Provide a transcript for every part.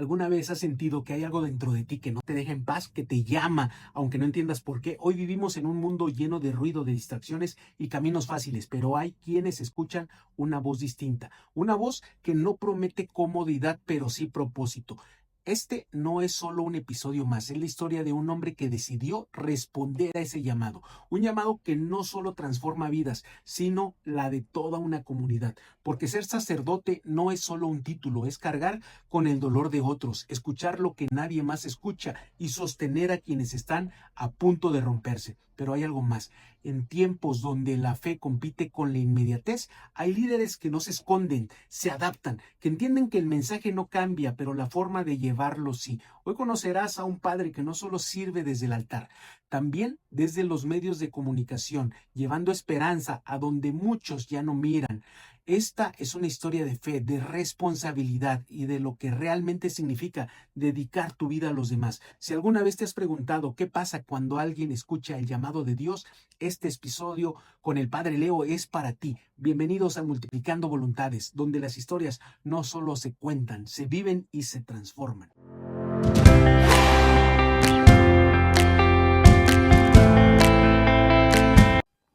¿Alguna vez has sentido que hay algo dentro de ti que no te deja en paz, que te llama, aunque no entiendas por qué? Hoy vivimos en un mundo lleno de ruido, de distracciones y caminos fáciles, pero hay quienes escuchan una voz distinta, una voz que no promete comodidad, pero sí propósito. Este no es solo un episodio más, es la historia de un hombre que decidió responder a ese llamado, un llamado que no solo transforma vidas, sino la de toda una comunidad, porque ser sacerdote no es solo un título, es cargar con el dolor de otros, escuchar lo que nadie más escucha y sostener a quienes están a punto de romperse. Pero hay algo más. En tiempos donde la fe compite con la inmediatez, hay líderes que no se esconden, se adaptan, que entienden que el mensaje no cambia, pero la forma de llevarlo sí. Hoy conocerás a un padre que no solo sirve desde el altar, también desde los medios de comunicación, llevando esperanza a donde muchos ya no miran. Esta es una historia de fe, de responsabilidad y de lo que realmente significa dedicar tu vida a los demás. Si alguna vez te has preguntado qué pasa cuando alguien escucha el llamado de Dios, este episodio con el Padre Leo es para ti. Bienvenidos a Multiplicando Voluntades, donde las historias no solo se cuentan, se viven y se transforman.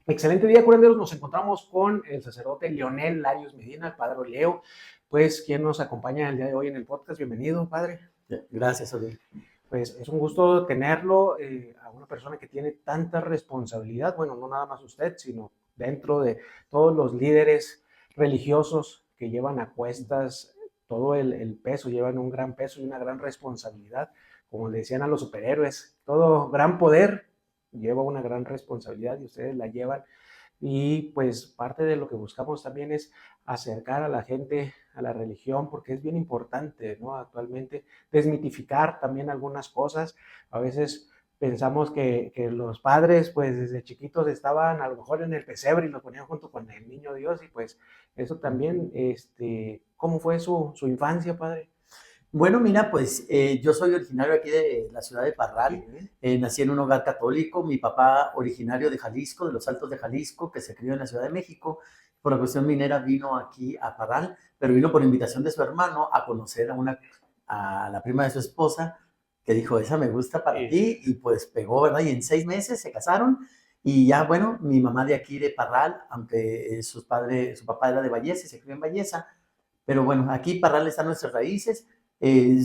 Excelente día, curanderos. Nos encontramos con el sacerdote Leonel Larios Medina, el Padre Leo, pues quien nos acompaña el día de hoy en el podcast. Bienvenido, Padre. Gracias, Odil. Pues es un gusto tenerlo, a una persona que tiene tanta responsabilidad, bueno, no nada más usted, sino dentro de todos los líderes religiosos que llevan a cuestas todo el peso, llevan un gran peso y una gran responsabilidad, como le decían a los superhéroes, todo gran poder lleva una gran responsabilidad y ustedes la llevan. Y pues parte de lo que buscamos también es acercar a la gente a la religión, porque es bien importante, ¿no? Actualmente desmitificar también algunas cosas. A veces pensamos que los padres pues desde chiquitos estaban a lo mejor en el pesebre y los ponían junto con el niño Dios, y pues eso también, ¿cómo fue su infancia, padre? Bueno, mira, pues yo soy originario aquí de la ciudad de Parral. Nací en un hogar católico. Mi papá, originario de Jalisco, de los Altos de Jalisco, que se crió en la Ciudad de México. Por la cuestión minera vino aquí a Parral, pero vino por invitación de su hermano a conocer a la prima de su esposa, que dijo, esa me gusta para ti, y pues pegó, ¿verdad? Y en 6 meses se casaron. Y ya, bueno, mi mamá de aquí de Parral, aunque su papá era de Valleza y se crió en Valleza, pero bueno, aquí Parral están nuestras raíces.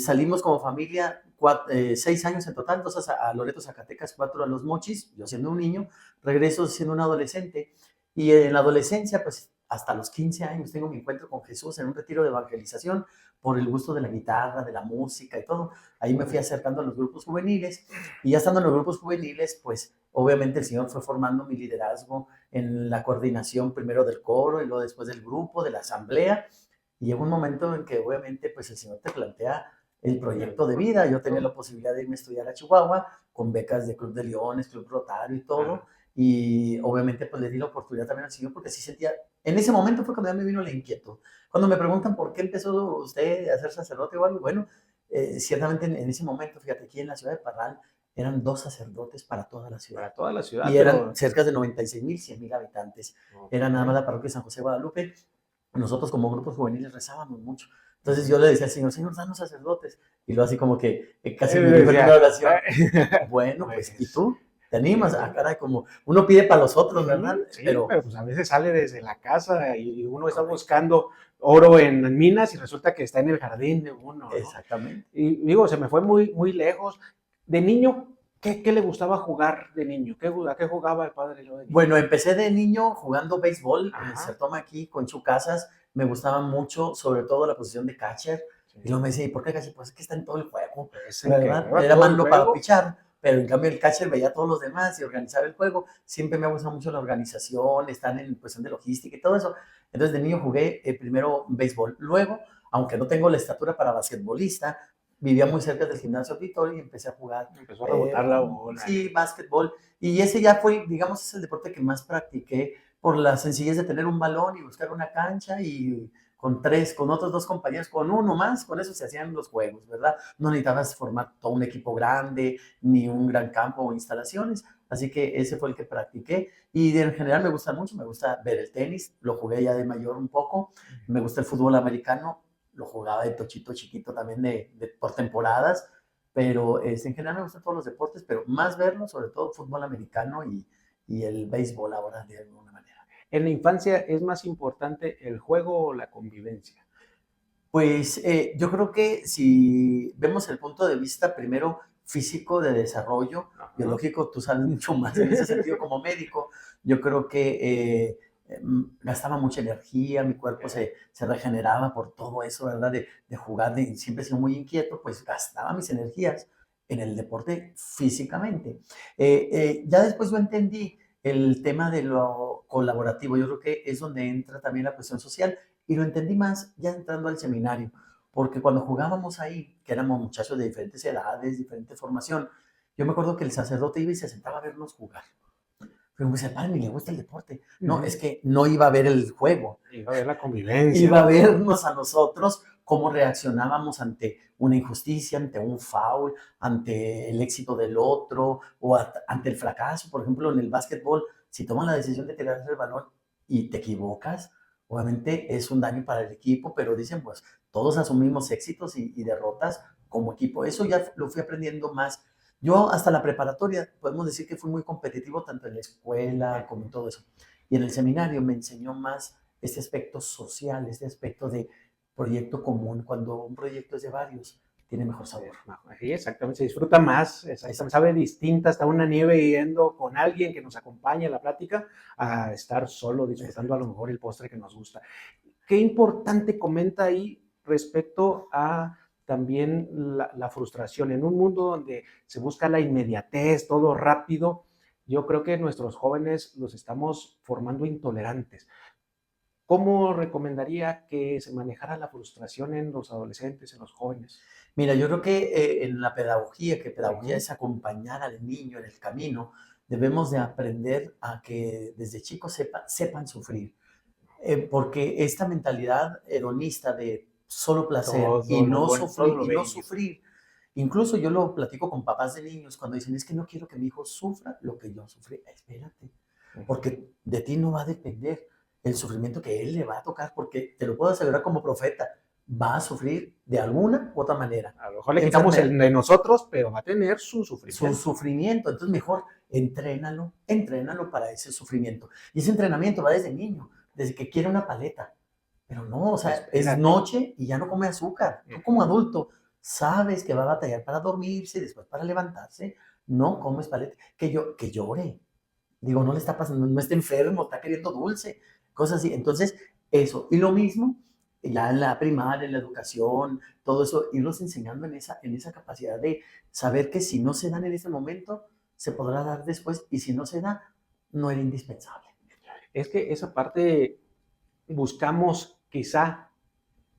Salimos como familia 6 años en total, 2 a Loreto, Zacatecas, 4 a Los Mochis, yo siendo un niño, regreso siendo un adolescente. Y en la adolescencia, pues hasta los 15 años tengo mi encuentro con Jesús en un retiro de evangelización por el gusto de la guitarra, de la música y todo. Ahí me fui acercando a los grupos juveniles, y ya estando en los grupos juveniles, pues obviamente el Señor fue formando mi liderazgo en la coordinación primero del coro y luego después del grupo, de la asamblea. Y llega un momento en que obviamente pues el Señor te plantea el proyecto de vida. Yo tenía la posibilidad de irme a estudiar a Chihuahua con becas de Club de Leones, Club Rotario y todo. Y obviamente pues le di la oportunidad también al Señor porque sí sentía, en ese momento fue cuando ya me vino la inquietud. Cuando me preguntan por qué empezó usted a ser sacerdote o algo, bueno, ciertamente en ese momento, fíjate, aquí en la ciudad de Parral eran 2 sacerdotes para toda la ciudad. Para toda la ciudad. Y eran cerca de 96,000, 100,000 habitantes. Era nada más la parroquia de San José Guadalupe. Nosotros como grupos juveniles rezábamos mucho. Entonces yo le decía al Señor, Señor, danos sacerdotes. Y luego así como que casi me dijo en una oración, bueno, pues, ¿y tú? ¿Te animas? Ah, caray, como uno pide para los otros, ¿verdad? Sí, pero pues a veces sale desde la casa y uno está buscando oro en minas y resulta que está en el jardín de uno, ¿no? Exactamente. Y digo, se me fue muy, muy lejos. De niño, ¿qué le gustaba jugar de niño? ¿A qué jugaba el padre Leo de niño? Bueno, empecé de niño jugando béisbol en el Sertoma aquí con Chu Casas. Me gustaba mucho, sobre todo la posición de catcher. Y luego me decía, ¿y por qué catcher? Pues es que está en todo el juego, ¿verdad? Era malo para pichar, pero en cambio el catcher veía a todos los demás y organizaba el juego. Siempre me ha gustado mucho la organización, estar en cuestión de logística y todo eso. Entonces de niño jugué primero béisbol. Luego, aunque no tengo la estatura para basquetbolista, vivía muy cerca del gimnasio auditorio y empecé a jugar. Empezó a rebotar la bola. Sí, básquetbol. Y ese ya fue, digamos, es el deporte que más practiqué por la sencillez de tener un balón y buscar una cancha, y con otros 2 compañeros, con uno más, con eso se hacían los juegos, ¿verdad? No necesitabas formar todo un equipo grande, ni un gran campo o instalaciones, así que ese fue el que practiqué. Y en general me gusta mucho, me gusta ver el tenis, lo jugué ya de mayor un poco, me gusta el fútbol americano, lo jugaba de tochito chiquito también por temporadas, pero en general me gustan todos los deportes, pero más verlo, sobre todo fútbol americano y el béisbol ahora de alguna manera. ¿En la infancia es más importante el juego o la convivencia? Pues yo creo que si vemos el punto de vista primero físico de desarrollo, Ajá. biológico, tú sabes mucho más en ese sentido como médico, yo creo que gastaba mucha energía, mi cuerpo se regeneraba por todo eso, ¿verdad? De jugar, siempre he sido muy inquieto, pues gastaba mis energías en el deporte físicamente. Ya después yo entendí el tema de lo colaborativo, yo creo que es donde entra también la cuestión social y lo entendí más ya entrando al seminario, porque cuando jugábamos ahí, que éramos muchachos de diferentes edades, diferente formación, yo me acuerdo que el sacerdote iba y se sentaba a vernos jugar. Pero me decía, padre, ni le gusta el deporte. No, es que no iba a ver el juego. Iba a ver la convivencia. Iba a vernos a nosotros cómo reaccionábamos ante una injusticia, ante un foul, ante el éxito del otro o ante el fracaso. Por ejemplo, en el básquetbol, si tomas la decisión de tirar el balón y te equivocas, obviamente es un daño para el equipo, pero dicen, pues todos asumimos éxitos y derrotas como equipo. Eso ya lo fui aprendiendo más. Yo hasta la preparatoria, podemos decir que fui muy competitivo tanto en la escuela como en todo eso. Y en el seminario me enseñó más este aspecto social, este aspecto de proyecto común. Cuando un proyecto es de varios, tiene mejor sabor. Sí, exactamente, se disfruta más, exactamente, sabe distinta, hasta una nieve yendo con alguien que nos acompañe a la plática, a estar solo disfrutando a lo mejor el postre que nos gusta. Qué importante comenta ahí respecto a también la frustración. En un mundo donde se busca la inmediatez, todo rápido, yo creo que nuestros jóvenes los estamos formando intolerantes. ¿Cómo recomendaría que se manejara la frustración en los adolescentes, en los jóvenes? Mira, yo creo que en la pedagogía, que pedagogía es acompañar al niño en el camino, debemos de aprender a que desde chicos sepan sufrir. Porque esta mentalidad hedonista de solo placer Todo lo bueno, todo lo y no bello. sufrir, incluso yo lo platico con papás de niños cuando dicen, es que no quiero que mi hijo sufra lo que yo sufrí. Espérate, porque de ti no va a depender el sufrimiento que él le va a tocar, porque te lo puedo asegurar como profeta, va a sufrir de alguna u otra manera. A lo mejor le quitamos el de nosotros, pero va a tener su Su sufrimiento. sufrimiento. Entonces, mejor entrénalo para ese sufrimiento. Y ese entrenamiento va desde niño, desde que quiere una paleta. Pero no, o sea, es Espérate. noche y ya no come azúcar. Tú como adulto sabes que va a batallar para dormirse y después para levantarse. No comes paleta. Que llore. Digo, no le está pasando, no está enfermo, está queriendo dulce. Cosas así. Entonces, eso. Y lo mismo, ya en la primaria, en la educación, todo eso, irlos enseñando en esa capacidad de saber que si no se dan en ese momento, se podrá dar después, y si no se da, no era indispensable. Es que esa parte buscamos quizá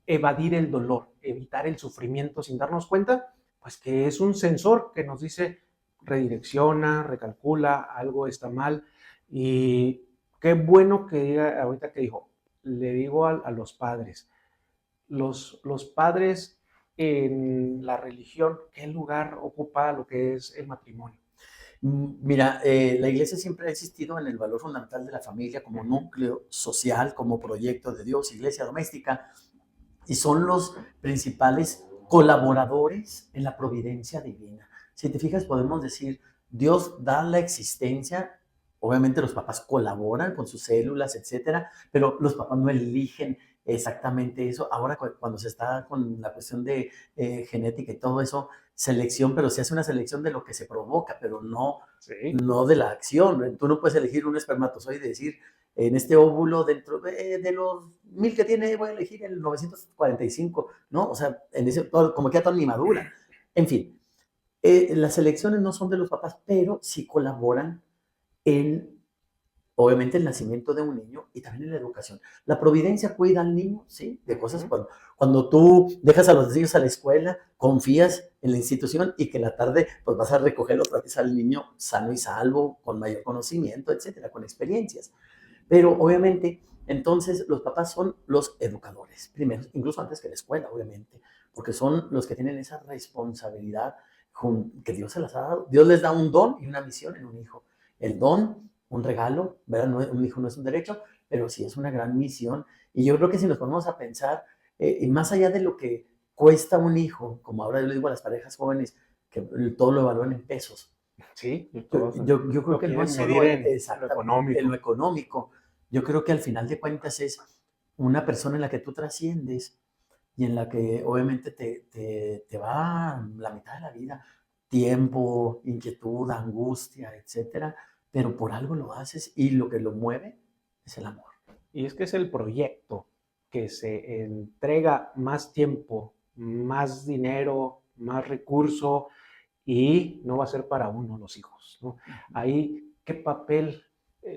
evadir el dolor, evitar el sufrimiento sin darnos cuenta, pues que es un sensor que nos dice redirecciona, recalcula, algo está mal. Y qué bueno que diga, ahorita que dijo, le digo a los padres, los padres en la religión, ¿qué lugar ocupa lo que es el matrimonio? Mira, la iglesia siempre ha existido en el valor fundamental de la familia como núcleo social, como proyecto de Dios, iglesia doméstica, y son los principales colaboradores en la providencia divina. Si te fijas, podemos decir, Dios da la existencia, obviamente los papás colaboran con sus células, etcétera, pero los papás no eligen exactamente eso. Ahora, cuando se está con la cuestión de genética y todo eso, selección, pero se hace una selección de lo que se provoca, pero Sí. no de la acción. Tú no puedes elegir un espermatozoide y decir, en este óvulo, dentro de los 1000 que tiene, voy a elegir el 945, ¿no? O sea, como queda tan inmadura. En fin, las elecciones no son de los papás, pero sí colaboran en, obviamente, el nacimiento de un niño y también en la educación. La providencia cuida al niño, ¿sí? De cosas cuando tú dejas a los niños a la escuela, confías en la institución y que en la tarde pues vas a recoger otra vez al niño sano y salvo, con mayor conocimiento, etcétera, con experiencias. Pero obviamente, entonces los papás son los educadores, primero, incluso antes que la escuela, obviamente, porque son los que tienen esa responsabilidad que Dios se las ha dado. Dios les da un don y una misión en un hijo. El don, un regalo, ¿verdad? Un hijo no es un derecho, pero sí es una gran misión. Y yo creo que si nos ponemos a pensar, Y más allá de lo que cuesta un hijo, como ahora yo le digo a las parejas jóvenes, que todo lo evalúan en pesos. Sí, Yo creo lo que no quieren es medir solo en lo en lo económico. económico. Yo creo que al final de cuentas es una persona en la que tú trasciendes y en la que obviamente te va la mitad de la vida, tiempo, inquietud, angustia, etcétera, pero por algo lo haces y lo que lo mueve es el amor. Y es que es el proyecto que se entrega más tiempo, más dinero, más recurso y no va a ser para uno los hijos, ¿no? Ahí, ¿qué papel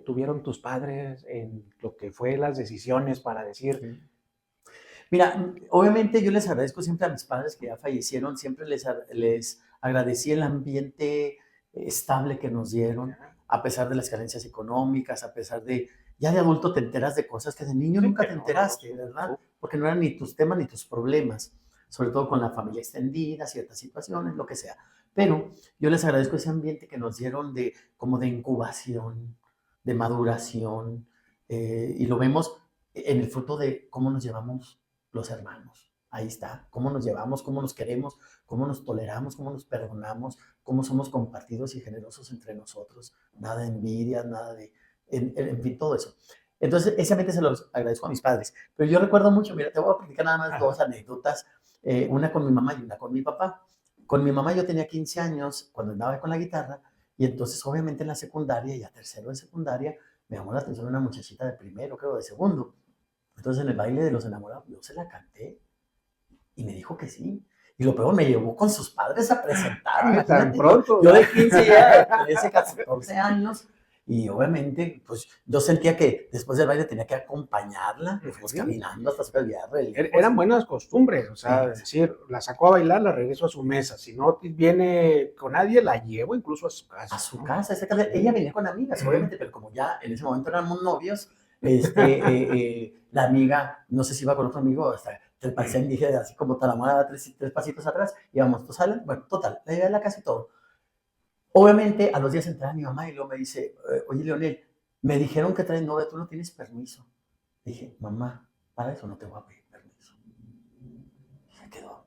tuvieron tus padres en lo que fue las decisiones para decir? Sí. Mira, obviamente yo les agradezco siempre a mis padres que ya fallecieron, siempre les agradecí el ambiente estable que nos dieron, a pesar de las carencias económicas, a pesar de, ya de adulto te enteras de cosas que de niño Sí, nunca que te no, enteraste, ¿verdad? Porque no eran ni tus temas ni tus problemas, sobre todo con la familia extendida, ciertas situaciones, lo que sea. Pero yo les agradezco ese ambiente que nos dieron de, como de incubación, de maduración, y lo vemos en el fruto de cómo nos llevamos los hermanos. Ahí está, cómo nos llevamos, cómo nos queremos, cómo nos toleramos, cómo nos perdonamos, cómo somos compartidos y generosos entre nosotros. Nada de envidia, nada de, en fin, todo eso. Entonces, ese ambiente se los agradezco a mis padres. Pero yo recuerdo mucho, mira, te voy a platicar nada más dos anécdotas, una con mi mamá y una con mi papá. Con mi mamá yo tenía 15 años cuando andaba con la guitarra y entonces obviamente en la secundaria, ya tercero en secundaria, me llamó la atención una muchachita de primero, creo, de segundo. Entonces en el baile de los enamorados yo se la canté y me dijo que sí. Y lo peor, me llevó con sus padres a presentar, Ay, tan imagínate, pronto. yo de 15 ya, de 13, 14 años, y obviamente, pues yo sentía que después del baile tenía que acompañarla, nos fuimos caminando hasta su viaje. Eran buenas costumbres, o sea, Sí. decir, la sacó a bailar, la regreso a su mesa. Si no viene con nadie, la llevo incluso a su casa. A su ¿no? casa, esa casa. Ella venía con amigas, obviamente, pero como ya en ese momento éramos novios, la amiga, no sé si iba con otro amigo, hasta el paisén dije, así como talamada, tres pasitos atrás, íbamos, ¿tú salen? Bueno, total, la llevé a la casa y todo. Obviamente, a los días entraba mi mamá y luego me dice, oye, Leonel, me dijeron que traes novia, tú no tienes permiso. Dije, mamá, para eso no te voy a pedir permiso. Y se quedó.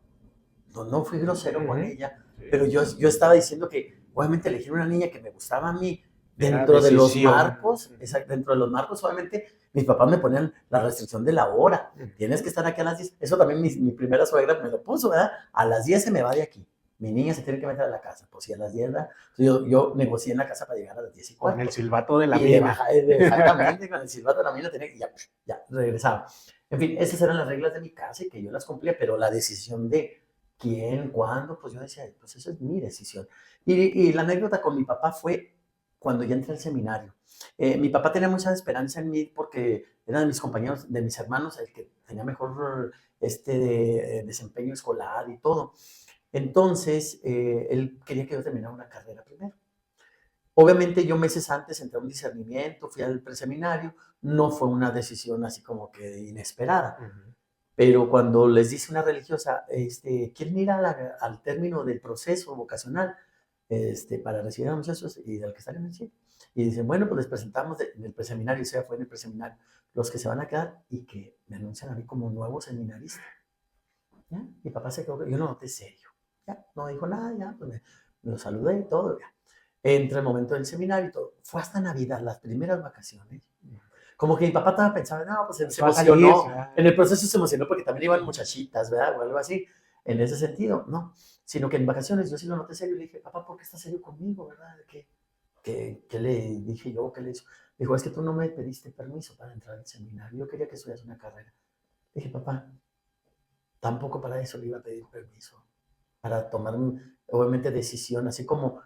No fui grosero con ella, pero yo estaba diciendo que obviamente elegir una niña que me gustaba a mí dentro de los marcos, dentro de los marcos, obviamente mis papás me ponían la restricción de la hora, tienes que estar aquí a las 10, eso también mi primera suegra me lo puso, ¿verdad? A las 10 se me va de aquí, mi niña se tiene que meter a la casa, pues si a las 10, ¿verdad? Yo negocié en la casa para llegar a las 10 y cuarto. Con el silbato de la y mina. Exactamente, con el silbato de la mina tenía que, ya, regresaba. En fin, esas eran las reglas de mi casa y que yo las cumplía, pero la decisión de quién, cuándo, pues yo decía, pues esa es mi decisión. Y la anécdota con mi papá fue cuando ya entré al seminario. Mi papá tenía mucha esperanza en mí porque era de mis compañeros, de mis hermanos, el que tenía mejor desempeño escolar y todo. Entonces, él quería que yo terminara una carrera primero. Obviamente yo meses antes entré a un discernimiento, fui al preseminario, no fue una decisión así como que inesperada. Pero cuando les dice una religiosa, ¿quieren ir al término del proceso vocacional para recibir a los muchachos y del que están en el cielo? Y dicen, bueno, pues les presentamos en el preseminario, o sea, fue en el preseminario, los que se van a quedar y que me anuncian a mí como nuevo seminarista. ¿Ya? Mi papá se quedó, yo lo noté serio. Ya, no dijo nada, ya, pues me lo saludé y todo. Ya. Entra el momento del seminario y todo. Fue hasta Navidad, las primeras vacaciones. Como que mi papá estaba pensando, no, pues se emocionó. En el proceso se emocionó porque también iban muchachitas, ¿verdad? O algo así. En ese sentido, no. Sino que en vacaciones yo sí lo noté serio y le dije, papá, ¿por qué estás serio conmigo, verdad? ¿Qué le dije yo? ¿Qué le hizo? Dijo, es que tú no me pediste permiso para entrar al seminario. Yo quería que estudias una carrera. Le dije, papá, tampoco para eso le iba a pedir permiso. Para tomar, obviamente, decisión, así como,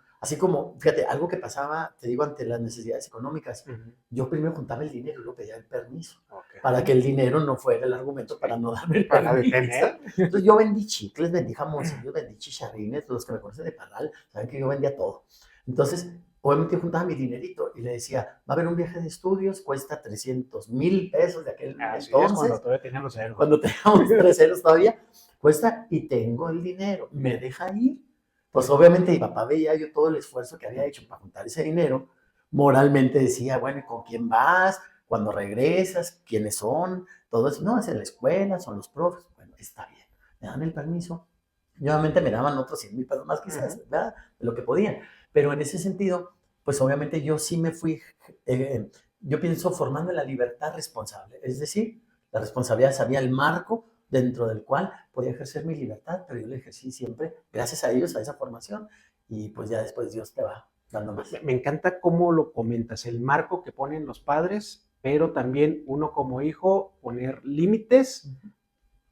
fíjate, algo que pasaba, te digo, ante las necesidades económicas, yo primero juntaba el dinero y luego pedía el permiso, para que el dinero no fuera el argumento para no darme el permiso. Entonces yo vendí chicles, vendí jamoncillos, vendí chicharrines, los que me conocen de Parral, saben que yo vendía todo. Entonces, obviamente yo juntaba mi dinerito y le decía, va a haber un viaje de estudios, cuesta 300,000 pesos de aquel entonces. Cuando todavía teníamos ceros. Cuando teníamos 3 ceros todavía, cuesta y tengo el dinero, ¿me deja ir? Pues obviamente mi papá veía yo todo el esfuerzo que había hecho para juntar ese dinero, moralmente decía, bueno, ¿y con quién vas? ¿Cuándo regresas? ¿Quiénes son? Todo eso, no, es en la escuela, son los profes. Bueno, está bien, me dan el permiso. Y obviamente me daban otros 100,000 pesos más quizás, ¿verdad? De lo que podían. Pero en ese sentido, pues obviamente yo sí me fui, yo pienso formando en la libertad responsable. Es decir, la responsabilidad sabía el marco dentro del cual podía ejercer mi libertad, pero yo la ejercí siempre gracias a ellos, a esa formación, y pues ya después Dios te va dando más. Me encanta cómo lo comentas, el marco que ponen los padres, pero también uno como hijo poner límites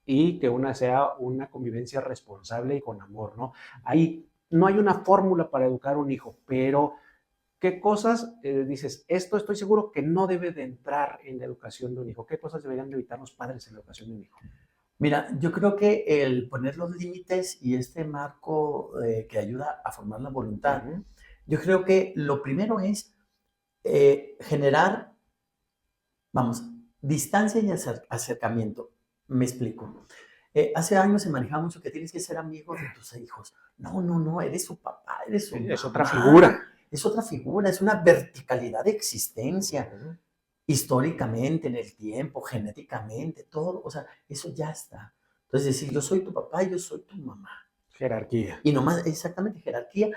y que una sea una convivencia responsable y con amor, ¿no? Ahí no hay una fórmula para educar a un hijo, pero ¿qué cosas dices, esto estoy seguro que no debe de entrar en la educación de un hijo? ¿Qué cosas deberían de evitar los padres en la educación de un hijo? Mira, yo creo que el poner los límites y este marco que ayuda a formar la voluntad, yo creo que lo primero es generar, vamos, distancia y acercamiento. Me explico. Hace años se manejaba mucho que tienes que ser amigo de tus hijos. No, no, no, eres su papá, eres su Es mamá. otra figura. Es otra figura, es una verticalidad de existencia. Históricamente, en el tiempo, genéticamente, todo, o sea, eso ya está. Entonces, decir, yo soy tu papá y yo soy tu mamá. Jerarquía. Y nomás, exactamente, jerarquía.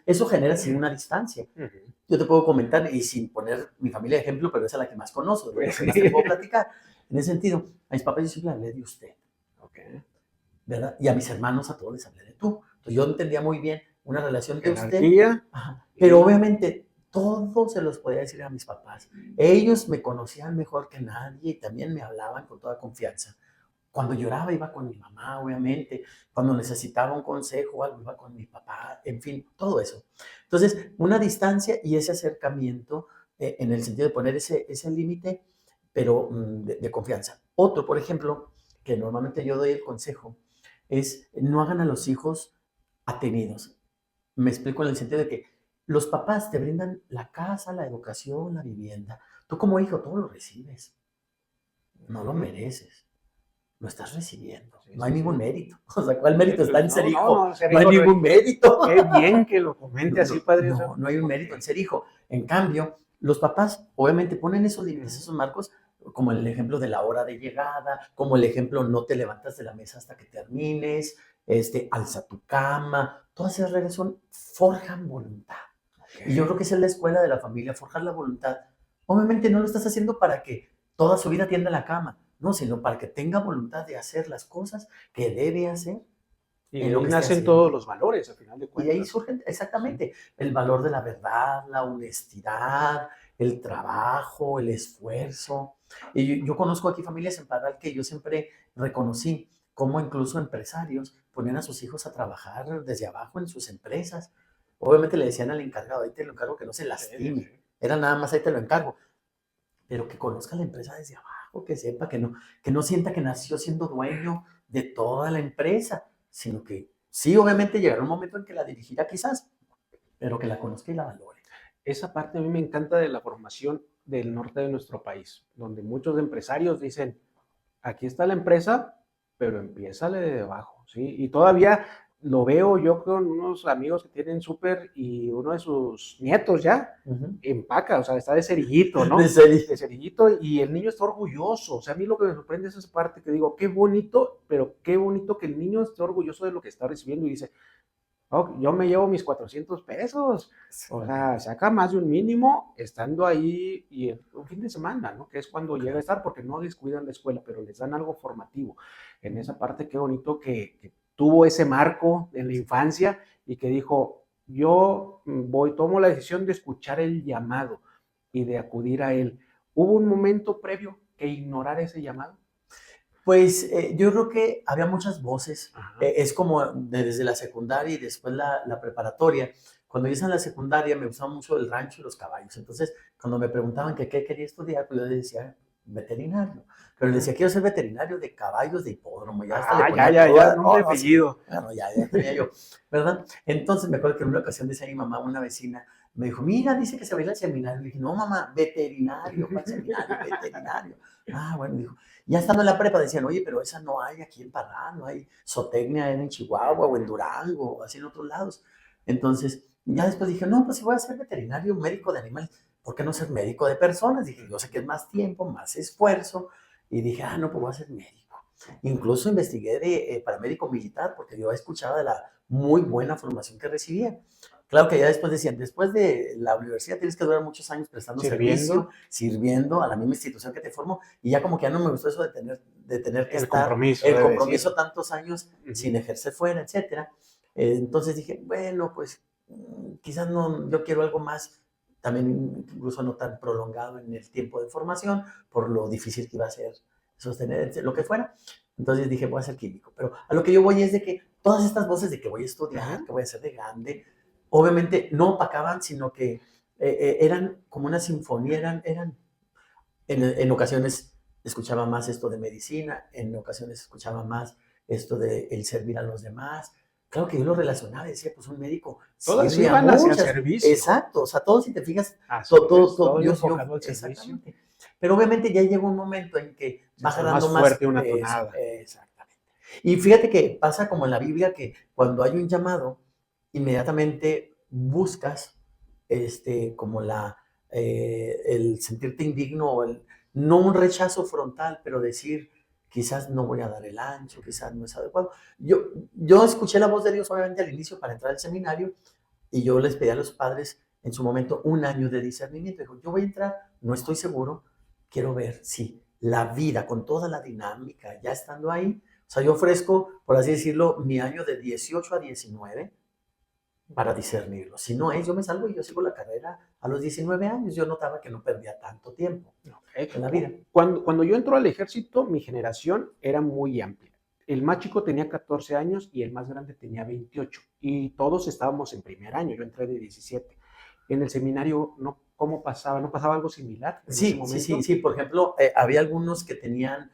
Eso genera sin una distancia. Yo te puedo comentar, y sin poner mi familia de ejemplo, pero esa es la que más conozco, de la que más te puedo platicar. En ese sentido, a mis papás yo siempre hablé de usted, ¿verdad? Y a mis hermanos, a todos les hablé de tú. Entonces, yo entendía muy bien una relación de usted. Jerarquía. Pero obviamente, todo se los podía decir a mis papás. Ellos me conocían mejor que nadie y también me hablaban con toda confianza. Cuando lloraba iba con mi mamá, obviamente. Cuando necesitaba un consejo o algo, iba con mi papá. En fin, todo eso. Entonces, una distancia y ese acercamiento en el sentido de poner ese límite, pero de confianza. Otro, por ejemplo, que normalmente yo doy el consejo, es no hagan a los hijos atenidos. Me explico en el sentido de que los papás te brindan la casa, la educación, la vivienda. Tú como hijo todo lo recibes. No lo mereces. Lo estás recibiendo. No hay ningún mérito. O sea, ¿cuál mérito está en ser hijo? No hay ningún mérito. Qué bien que lo comente así, padre. No hay un mérito en ser hijo. En cambio, los papás obviamente ponen esos límites, esos marcos, como el ejemplo de la hora de llegada, como el ejemplo no te levantas de la mesa hasta que termines, alza tu cama. Todas esas reglas forjan voluntad. Y yo creo que esa es la escuela de la familia, forjar la voluntad. Obviamente no lo estás haciendo para que toda su vida tienda la cama, no, sino para que tenga voluntad de hacer las cosas que debe hacer. Y en lo que nacen todos los valores, al final de cuentas. Y ahí surgen exactamente el valor de la verdad, la honestidad, el trabajo, el esfuerzo. Y yo conozco aquí familias en Parral que yo siempre reconocí cómo incluso empresarios ponían a sus hijos a trabajar desde abajo en sus empresas. Obviamente le decían al encargado, ahí te lo encargo que no se lastime. Era nada más, ahí te lo encargo. Pero que conozca la empresa desde abajo, que sepa, que no sienta que nació siendo dueño de toda la empresa, sino que sí, obviamente llegará un momento en que la dirigirá quizás, pero que la conozca y la valore. Esa parte a mí me encanta de la formación del norte de nuestro país, donde muchos empresarios dicen, aquí está la empresa, pero empiézale de abajo, ¿sí? Y todavía lo veo yo con unos amigos que tienen súper y uno de sus nietos ya empaca, o sea, está de cerillito, ¿no? De cerillito y el niño está orgulloso. O sea, a mí lo que me sorprende es esa parte que digo, qué bonito, pero qué bonito que el niño esté orgulloso de lo que está recibiendo y dice, oh, yo me llevo mis 400 pesos. O sea, saca más de un mínimo estando ahí y un fin de semana, ¿no? Que es cuando llega a estar, porque no descuidan la escuela, pero les dan algo formativo. En esa parte, qué bonito que tuvo ese marco en la infancia y que dijo, yo tomo la decisión de escuchar el llamado y de acudir a él. ¿Hubo un momento previo que ignorar ese llamado? Pues yo creo que había muchas voces. Es como desde la secundaria y después la preparatoria. Cuando yo estaba en la secundaria me gustaba mucho el rancho y los caballos. Entonces, cuando me preguntaban que qué quería estudiar, pues yo decía veterinario. Pero le decía, quiero ser veterinario de caballos de hipódromo. Ya hasta le ponía nombre y apellido. Bueno, ya tenía yo, ¿verdad? Entonces me acuerdo que en una ocasión decía mi mamá, una vecina, me dijo, mira, dice que se va a ir al seminario. Le dije, no, mamá, veterinario, ¿cuál seminario? Veterinario. Ah, bueno, dijo, ya estando en la prepa decían, oye, pero esa no hay aquí en Parral, no hay zootecnia en Chihuahua o en Durango o así en otros lados. Entonces, ya después dije, no, pues si voy a ser veterinario, médico de animales, ¿por qué no ser médico de personas? Dije, yo sé que es más tiempo, más esfuerzo. Y dije, no, pues voy a ser médico. Incluso investigué de paramédico militar porque yo escuchaba de la muy buena formación que recibía. Claro que ya después decían, después de la universidad tienes que durar muchos años prestando servicio, sirviendo a la misma institución que te formó, y ya como que ya no me gustó eso de tener que El estar, compromiso, el debe compromiso decir. tantos años sin ejercer fuera, etcétera. Entonces dije, bueno, pues quizás no, yo quiero algo más, también incluso no tan prolongado en el tiempo de formación, por lo difícil que iba a ser sostener lo que fuera. Entonces dije, voy a ser químico. Pero a lo que yo voy es de que todas estas voces de que voy a estudiar, que voy a ser de grande, obviamente no opacaban, sino que eran como una sinfonía, eran en ocasiones escuchaba más esto de medicina, en ocasiones escuchaba más esto de el servir a los demás. Claro que yo lo relacionaba y decía, pues un médico Todas sirve a iban hacia muchas. servicio. Exacto, o sea, todos si te fijas, Así es, todo Dios, enfocado al servicio. exactamente. Pero obviamente ya llega un momento en que Se va hace agarrando más más fuerte una peso. tonada. Exactamente. Y fíjate que pasa como en la Biblia que cuando hay un llamado, inmediatamente buscas como el sentirte indigno o no un rechazo frontal, pero decir, quizás no voy a dar el ancho, quizás no es adecuado. Yo escuché la voz de Dios obviamente al inicio para entrar al seminario y yo les pedí a los padres en su momento un año de discernimiento. Dijo, yo voy a entrar, no estoy seguro, quiero ver si la vida con toda la dinámica, ya estando ahí, o sea, yo ofrezco, por así decirlo, mi año de 18 a 19 para discernirlo. Si no es, yo me salgo y yo sigo la carrera a los 19 años. Yo notaba que no perdía tanto tiempo en la vida. Cuando yo entro al ejército, mi generación era muy amplia. El más chico tenía 14 años y el más grande tenía 28. Y todos estábamos en primer año. Yo entré de 17. En el seminario, no, ¿cómo pasaba? ¿No pasaba algo similar en ese momento? Sí. Por ejemplo, había algunos que tenían,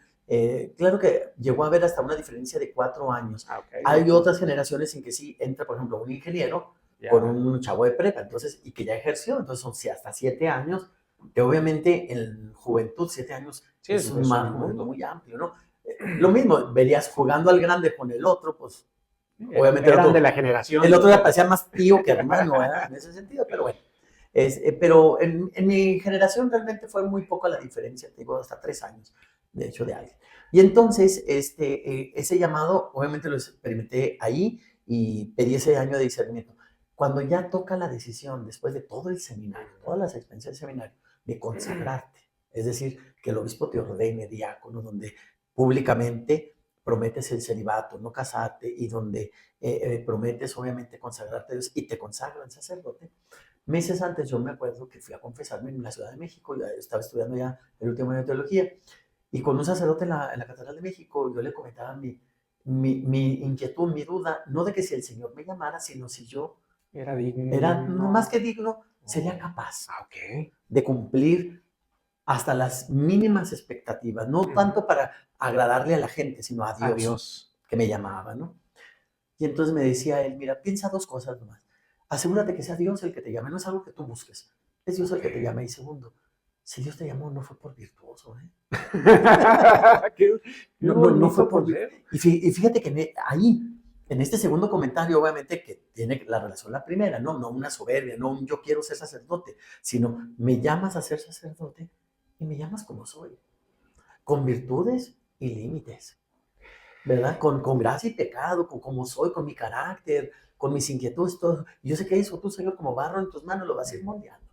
claro que llegó a haber hasta una diferencia de 4 años. Hay otras generaciones en que sí entra, por ejemplo, un ingeniero con un chavo de prepa, entonces, y que ya ejerció, entonces son hasta 7 años, que obviamente en juventud 7 años es un margen muy amplio, ¿no? Lo mismo, verías jugando al grande con el otro, pues obviamente eran de la generación. el otro le parecía más tío que hermano, ¿verdad? En ese sentido, pero bueno. Pero en mi generación realmente fue muy poca la diferencia, te digo, hasta 3 años, de hecho, de alguien. Y entonces, ese llamado, obviamente lo experimenté ahí y pedí ese año de discernimiento. Cuando ya toca la decisión, después de todo el seminario, todas las experiencias del seminario, de consagrarte, es decir, que el obispo te ordene diácono, donde públicamente prometes el celibato, no casarte, y donde prometes obviamente consagrarte a Dios y te consagran sacerdote. Meses antes yo me acuerdo que fui a confesarme en la Ciudad de México, ya estaba estudiando ya el último año de teología, y con un sacerdote en la Catedral de México yo le comentaba mi inquietud, mi duda, no de que si el Señor me llamara, sino si yo era digno. Era más que digno, sería capaz de cumplir hasta las mínimas expectativas, no tanto para agradarle a la gente, sino a Dios, que me llamaba, ¿no? Y entonces me decía él, mira, piensa 2 cosas nomás. Asegúrate que sea Dios el que te llame, no es algo que tú busques, es Dios el que te llame. Y segundo, si Dios te llamó, no fue por virtuoso, ¿eh? No fue por virtuoso. Y fíjate que ahí, en este segundo comentario, obviamente que tiene la relación la primera, no una soberbia, no un yo quiero ser sacerdote, sino me llamas a ser sacerdote y me llamas como soy, con virtudes y límites, ¿verdad? Con gracia y pecado, con como soy, con mi carácter, con mis inquietudes, todo. Y yo sé que eso tú, Señor, como barro en tus manos, lo vas a ir moldeando.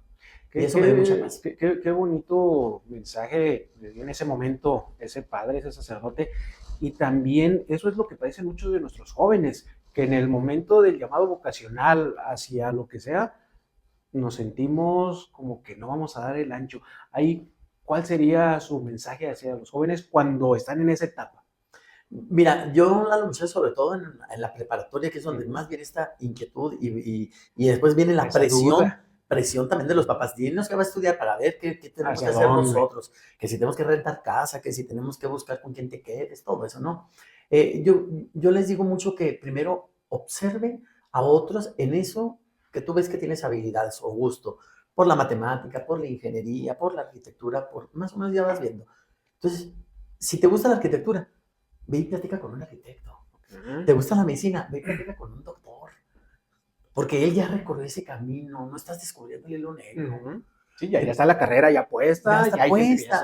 Y eso me dio mucha paz. Qué bonito mensaje le dio en ese momento ese padre, ese sacerdote. Y también eso es lo que padecen muchos de nuestros jóvenes, que en el momento del llamado vocacional hacia lo que sea, nos sentimos como que no vamos a dar el ancho. Ahí, ¿cuál sería su mensaje hacia los jóvenes cuando están en esa etapa? Mira, yo la luché sobre todo en la preparatoria, que es donde más viene esta inquietud y después viene la presión también de los papás. Dinos que va a estudiar para ver qué tenemos que hacer nosotros, que si tenemos que rentar casa, que si tenemos que buscar con quién te quedes, todo eso, ¿no? Yo les digo mucho que primero observen a otros en eso que tú ves que tienes habilidades o gusto, por la matemática, por la ingeniería, por la arquitectura, por más o menos ya vas viendo. Entonces, si te gusta la arquitectura, ve y platica con un arquitecto. ¿Te gusta la medicina? Ve y platica con un doctor. Porque él ya recorrió ese camino, no estás descubriendo el hilo negro. Sí, ya está la carrera ya puesta, ya está puesta.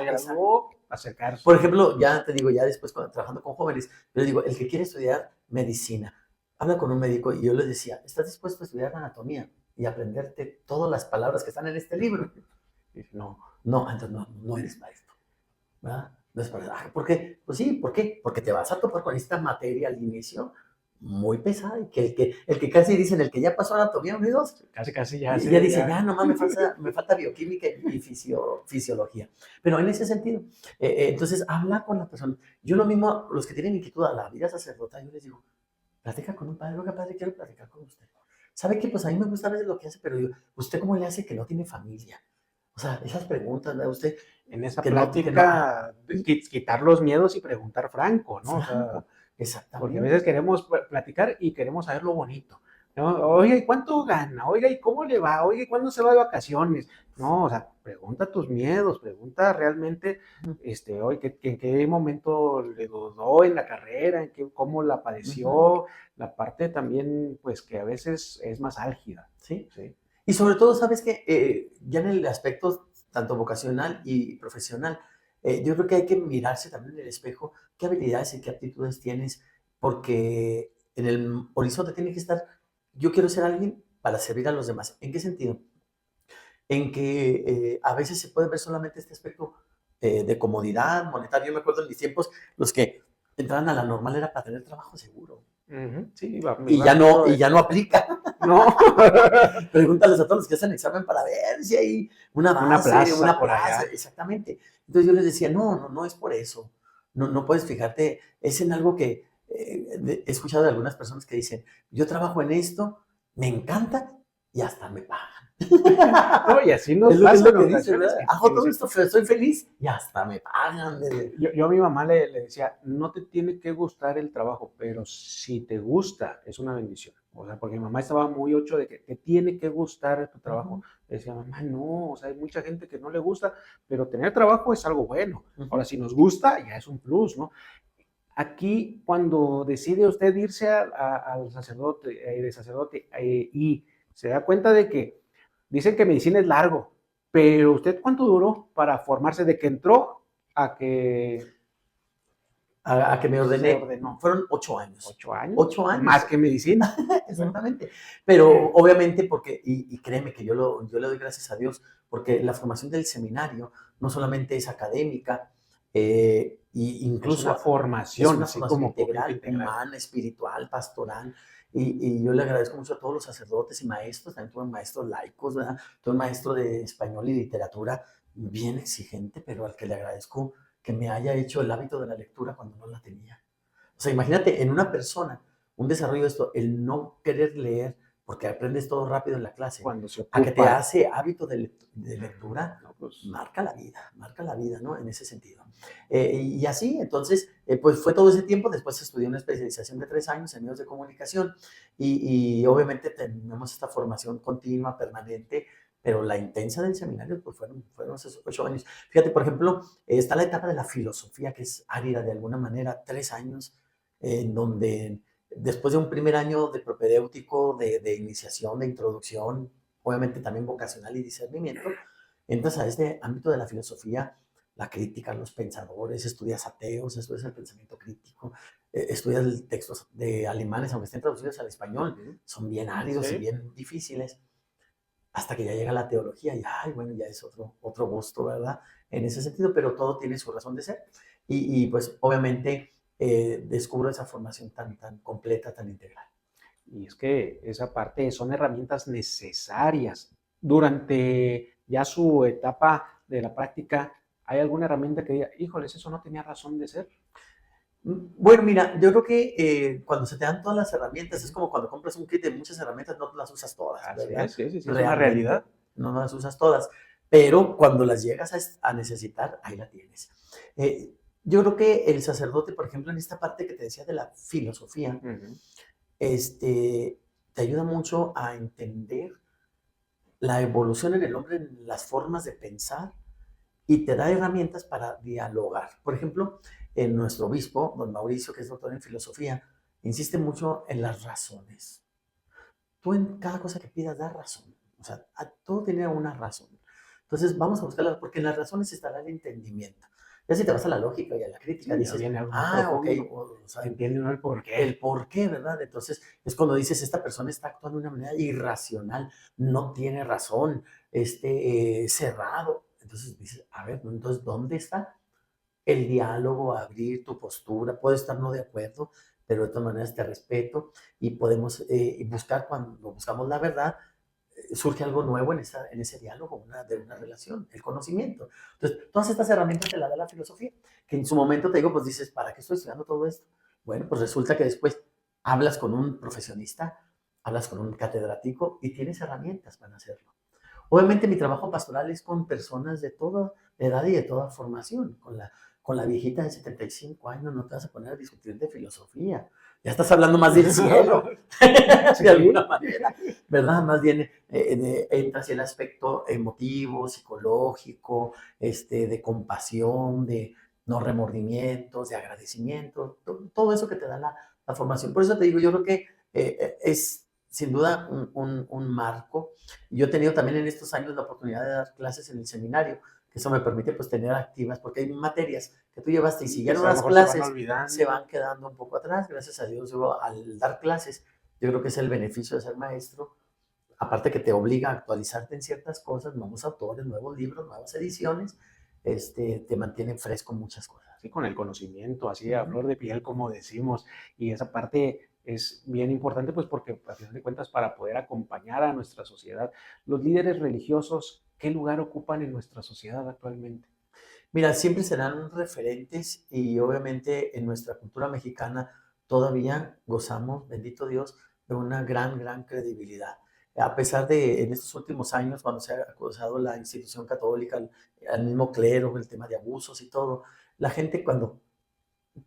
acercar. Por ejemplo, ya te digo, ya después cuando trabajando con jóvenes, yo les digo, el que quiere estudiar medicina, habla con un médico y yo les decía, ¿estás dispuesto a estudiar anatomía y aprenderte todas las palabras que están en este libro? Y no, No, entonces no eres para esto, ¿verdad? No es para, ¿por qué? Pues sí, ¿por qué? Porque te vas a topar con esta materia al inicio muy pesada y que el que casi dicen, el que ya pasó anatomía 1 y 2, casi ya y sé. ya dice, ya nomás me falta bioquímica y fisiología. Pero en ese sentido, entonces habla con la persona. Yo lo mismo, los que tienen inquietud a la vida sacerdotal, yo les digo, platica con un padre, oiga padre, quiero platicar con usted. ¿Sabe qué? Pues a mí me gusta a veces lo que hace, pero yo, ¿usted cómo le hace que no tiene familia? O sea, esas preguntas, ¿verdad? Usted En esa que plática, quitar los miedos y preguntar franco, ¿no? franco, o sea, exactamente. porque a veces queremos platicar y queremos saber lo bonito, ¿no? Oiga, ¿y cuánto gana? Oiga, ¿y cómo le va? Oiga, ¿y cuándo se va de vacaciones? No, o sea, pregunta tus miedos, pregunta realmente, oye, ¿en qué momento le dudó en la carrera? ¿Cómo la padeció? La parte también, pues, que a veces es más álgida. Sí. Sí. Y sobre todo, sabes que ya en el aspecto tanto vocacional y profesional, yo creo que hay que mirarse también en el espejo qué habilidades y qué aptitudes tienes, porque en el horizonte tiene que estar, yo quiero ser alguien para servir a los demás. ¿En qué sentido? En que a veces se puede ver solamente este aspecto de comodidad monetaria. Yo me acuerdo en mis tiempos, los que entraban a la normal era para tener trabajo seguro. Sí, Y ya no aplica. No. Pregúntales a todos los que hacen examen para ver si hay una base, una por plaza, allá. exactamente. Entonces yo les decía, no es por eso. No puedes fijarte, es en algo que he escuchado de algunas personas que dicen, yo trabajo en esto, me encanta y hasta me pagan. No, y así nos Es pasa lo en que dice, ocasiones. ¿verdad? Hago todo esto, soy feliz y hasta me pagan. Yo a mi mamá le decía, no te tiene que gustar el trabajo, pero si te gusta, es una bendición. O sea, porque mi mamá estaba muy ocho de que te tiene que gustar tu trabajo. Le decía, mamá, no, o sea, hay mucha gente que no le gusta, pero tener trabajo es algo bueno. Ahora, si nos gusta, ya es un plus, ¿no? Aquí, cuando decide usted irse al sacerdote, de sacerdote, y se da cuenta de que dicen que medicina es largo, pero usted ¿cuánto duró para formarse de que entró a que A que me se ordené, ordenó? fueron 8 años. 8 años. 8 años. Más que medicina. Exactamente. Pero obviamente porque, y créeme que yo le doy gracias a Dios, porque la formación del seminario no solamente es académica, y incluso Es una formación, una así formación como poquito integral, integral. humana, espiritual, pastoral. Y yo le agradezco mucho a todos los sacerdotes y maestros, también tuve maestros laicos, ¿verdad? Tuve un maestro de español y literatura bien exigente, pero al que le agradezco que me haya hecho el hábito de la lectura cuando no la tenía. O sea, imagínate en una persona un desarrollo de esto, el no querer leer, porque aprendes todo rápido en la clase, Cuando se a que te ocupa. hace hábito de lectura, No, pues, marca la vida, ¿no? En ese sentido. Y así, entonces, pues fue todo ese tiempo, después estudié una especialización de 3 años en medios de comunicación y obviamente tenemos esta formación continua, permanente, pero la intensa del seminario pues fueron esos 8 años. Fíjate, por ejemplo, está la etapa de la filosofía, que es árida de alguna manera, 3 años, en donde después de un primer año de propedéutico, de iniciación, de introducción, obviamente también vocacional y discernimiento, entras a este ámbito de la filosofía, la crítica, los pensadores, estudias ateos, estudias el pensamiento crítico, estudias textos de alemanes, aunque estén traducidos al español, son bien áridos y bien difíciles, hasta que ya llega la teología y, ay, bueno, ya es otro gusto, ¿verdad? En ese sentido, pero todo tiene su razón de ser. Pues obviamente descubro esa formación tan completa, tan integral. Y es que esa parte son herramientas necesarias. Durante ya su etapa de la práctica, ¿hay alguna herramienta que diga, híjoles, eso no tenía razón de ser? Bueno, mira, yo creo que cuando se te dan todas las herramientas, es como cuando compras un kit de muchas herramientas, no las usas todas, Así ¿verdad? es, sí, es una Realmente realidad. no las usas todas, pero cuando las llegas a necesitar, ahí la tienes. Yo creo que el sacerdote, por ejemplo, en esta parte que te decía de la filosofía, te ayuda mucho a entender la evolución en el hombre, en las formas de pensar, y te da herramientas para dialogar. Por ejemplo, nuestro obispo, don Mauricio, que es doctor en filosofía, insiste mucho en las razones. Tú en cada cosa que pidas da razón. O sea, todo tiene una razón. Entonces vamos a buscarla, porque en las razones estará el entendimiento. Ya si te vas a la lógica y a la crítica, Sí, ya dices, viene algo más ok, profundo. o sea, Entiende uno el porqué. el por qué, ¿verdad? Entonces es cuando dices, esta persona está actuando de una manera irracional, no tiene razón, cerrado. Entonces dices, a ver, entonces, ¿dónde está el diálogo, abrir tu postura? Puedo estar no de acuerdo, pero de todas maneras te respeto y podemos buscar, cuando buscamos la verdad, surge algo nuevo en ese diálogo, de una relación, el conocimiento. Entonces, todas estas herramientas te las da la filosofía, que en su momento te digo, pues dices, ¿para qué estoy estudiando todo esto? Bueno, pues resulta que después hablas con un profesionista, hablas con un catedrático y tienes herramientas para hacerlo. Obviamente mi trabajo pastoral es con personas de toda edad y de toda formación. Con la viejita de 75 años no te vas a poner a discutir de filosofía. Ya estás hablando más del cielo, de alguna manera, ¿verdad? Más bien entra hacia el aspecto emotivo, psicológico, de compasión, de no remordimientos, de agradecimiento, todo eso que te da la formación. Por eso te digo, yo creo que es sin duda un marco. Yo he tenido también en estos años la oportunidad de dar clases en el seminario, que eso me permite pues tener activas, porque hay materias que tú llevaste y si ya no das clases, se van quedando un poco atrás. Gracias a Dios, yo al dar clases, yo creo que es el beneficio de ser maestro, aparte que te obliga a actualizarte en ciertas cosas, nuevos autores, nuevos libros, nuevas ediciones, te mantienen fresco en muchas cosas. Sí, con el conocimiento, así a flor de piel, como decimos, y esa parte es bien importante, pues porque a final de cuentas, para poder acompañar a nuestra sociedad, los líderes religiosos, ¿qué lugar ocupan en nuestra sociedad actualmente? Mira, siempre serán referentes y obviamente en nuestra cultura mexicana todavía gozamos, bendito Dios, de una gran, gran credibilidad. A pesar de en estos últimos años, cuando se ha acusado la institución católica, al mismo clero, el tema de abusos y todo, la gente cuando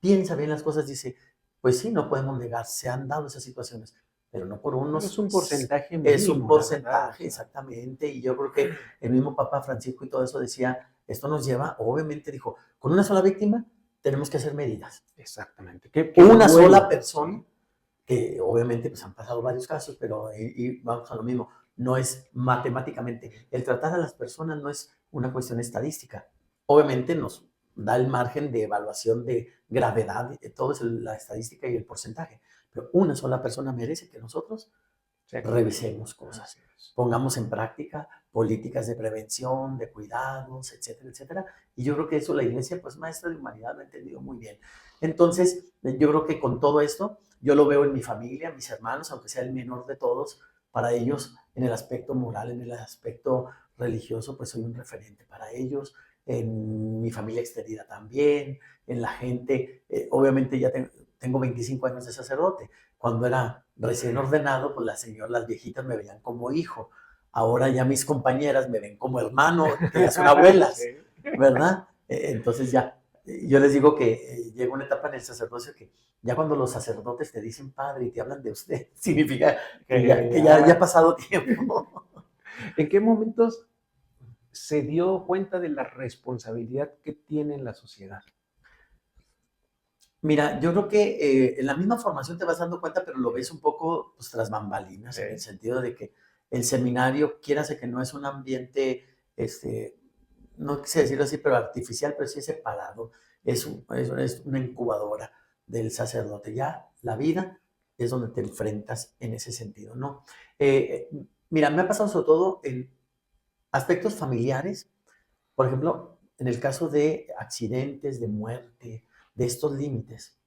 piensa bien las cosas dice, pues sí, no podemos negar, se han dado esas situaciones, pero no por Pero es unos, un porcentaje es un mínimo, la verdad. O porcentaje, sea, exactamente, y yo creo que el mismo Papa Francisco y todo eso decía, esto nos lleva, obviamente dijo, con una sola víctima tenemos que hacer medidas. exactamente. Que es Una bueno, sola persona, ¿sí? que obviamente pues han pasado varios casos, pero y vamos a lo mismo, no es matemáticamente, el tratar a las personas no es una cuestión estadística. Obviamente nos da el margen de evaluación de gravedad, todo es la estadística y el porcentaje, pero una sola persona merece que nosotros Sí, revisemos cosas, así es. pongamos en práctica políticas de prevención, de cuidados, etcétera, etcétera. Y yo creo que eso la iglesia, pues maestra de humanidad, lo ha entendido muy bien. Entonces, yo creo que con todo esto, yo lo veo en mi familia, mis hermanos, aunque sea el menor de todos, para ellos, en el aspecto moral, en el aspecto religioso, pues soy un referente para ellos, en mi familia extendida también, en la gente, obviamente ya tengo 25 años de sacerdote, cuando era recién ordenado, pues las viejitas me veían como hijo. Ahora ya mis compañeras me ven como hermano, que ya son abuelas, Sí. ¿verdad? Entonces ya, yo les digo que llega una etapa en el sacerdocio que ya cuando los sacerdotes te dicen padre y te hablan de usted, significa que ya ha pasado tiempo. ¿En qué momentos se dio cuenta de la responsabilidad que tiene en la sociedad? Mira, yo creo que en la misma formación te vas dando cuenta, pero lo ves un poco pues, tras bambalinas, en el sentido de que el seminario, quieras que no es un ambiente, no quise decirlo así, pero artificial, pero sí separado, es una incubadora del sacerdote. Ya la vida es donde te enfrentas en ese sentido, ¿no? Mira, me ha pasado sobre todo en aspectos familiares, por ejemplo, en el caso de accidentes, de muerte, de estos límites.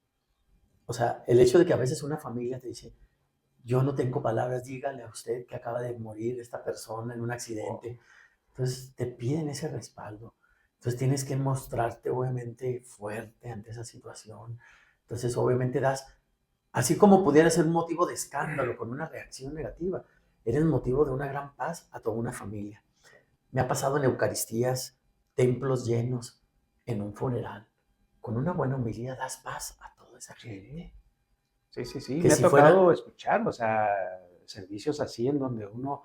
O sea, el hecho de que a veces una familia te dice, yo no tengo palabras, dígale a usted que acaba de morir esta persona en un accidente. Entonces te piden ese respaldo. Entonces tienes que mostrarte obviamente fuerte ante esa situación. Entonces obviamente así como pudiera ser un motivo de escándalo con una reacción negativa, eres motivo de una gran paz a toda una familia. Me ha pasado en Eucaristías, templos llenos, en un funeral. Con una buena homilía das paz a toda esa gente. Sí, sí, sí. Que Me ha si fuera, tocado escuchar, o sea, servicios así en donde uno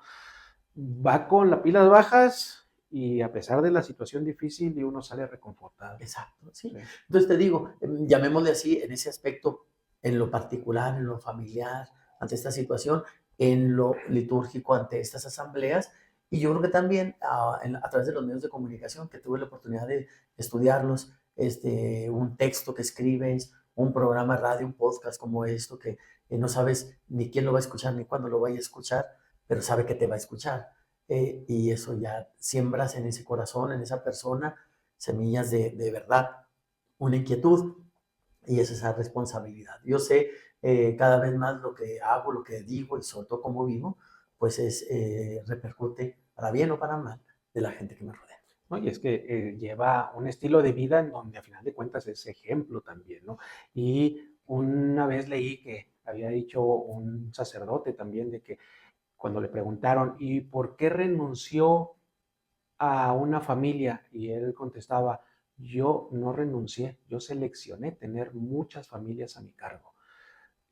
va con las pilas bajas y a pesar de la situación difícil y uno sale reconfortado. exacto, sí. Sí. Entonces te digo, llamémosle así, en ese aspecto, en lo particular, en lo familiar, ante esta situación, en lo litúrgico, ante estas asambleas, y yo creo que también a través de los medios de comunicación, que tuve la oportunidad de estudiarlos, un texto que escribes, un programa de radio, un podcast como esto, que no sabes ni quién lo va a escuchar ni cuándo lo vaya a escuchar, pero sabe que te va a escuchar. Y eso ya siembras en ese corazón, en esa persona, semillas de verdad, una inquietud, y es esa responsabilidad. Yo sé cada vez más lo que hago, lo que digo y sobre todo cómo vivo, pues repercute para bien o para mal de la gente que me rodea. ¿No? Y es que lleva un estilo de vida en donde a final de cuentas es ejemplo también, ¿no? Y una vez leí que había dicho un sacerdote también de que cuando le preguntaron, ¿y por qué renunció a una familia? Y él contestaba, yo no renuncié, yo seleccioné tener muchas familias a mi cargo.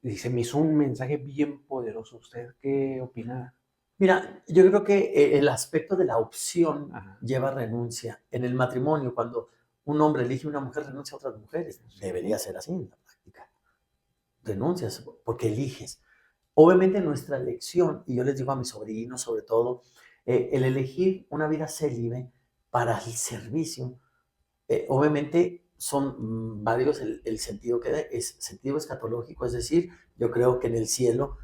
Y dice, me hizo un mensaje bien poderoso. ¿Usted qué opina? Mira, yo creo que el aspecto de la opción Ajá. lleva renuncia. En el matrimonio, cuando un hombre elige una mujer, renuncia a otras mujeres. Debería ser así en la práctica. Renuncias porque eliges. Obviamente nuestra elección, y yo les digo a mis sobrinos sobre todo, el elegir una vida célibe para el servicio, obviamente son varios el sentido que da, es sentido escatológico, es decir, yo creo que en el cielo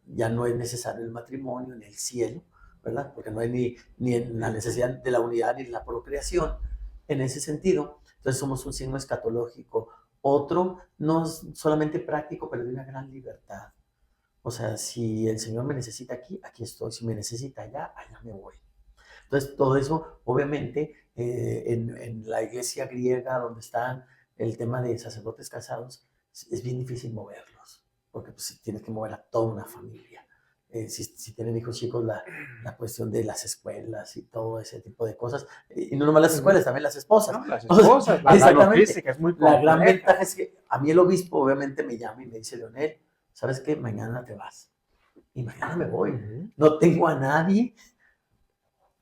ya no es necesario el matrimonio, en el cielo, ¿verdad? Porque no hay ni en la necesidad de la unidad ni de la procreación en ese sentido. Entonces somos un signo escatológico. Otro, no es solamente práctico, pero de una gran libertad. O sea, si el Señor me necesita aquí, aquí estoy. Si me necesita allá, allá me voy. Entonces, todo eso, obviamente, en la iglesia griega, donde están el tema de sacerdotes casados, es bien difícil moverlos, porque pues, tienes que mover a toda una familia. Si tienen hijos chicos, la cuestión de las escuelas y todo ese tipo de cosas. Y no nomás las escuelas, también las esposas. No, las O sea, esposas, la exactamente. logística es muy La compleja. gran ventaja es que a mí el obispo obviamente me llama y me dice, Leonel, ¿sabes qué? Mañana te vas. Y mañana me voy. No tengo a nadie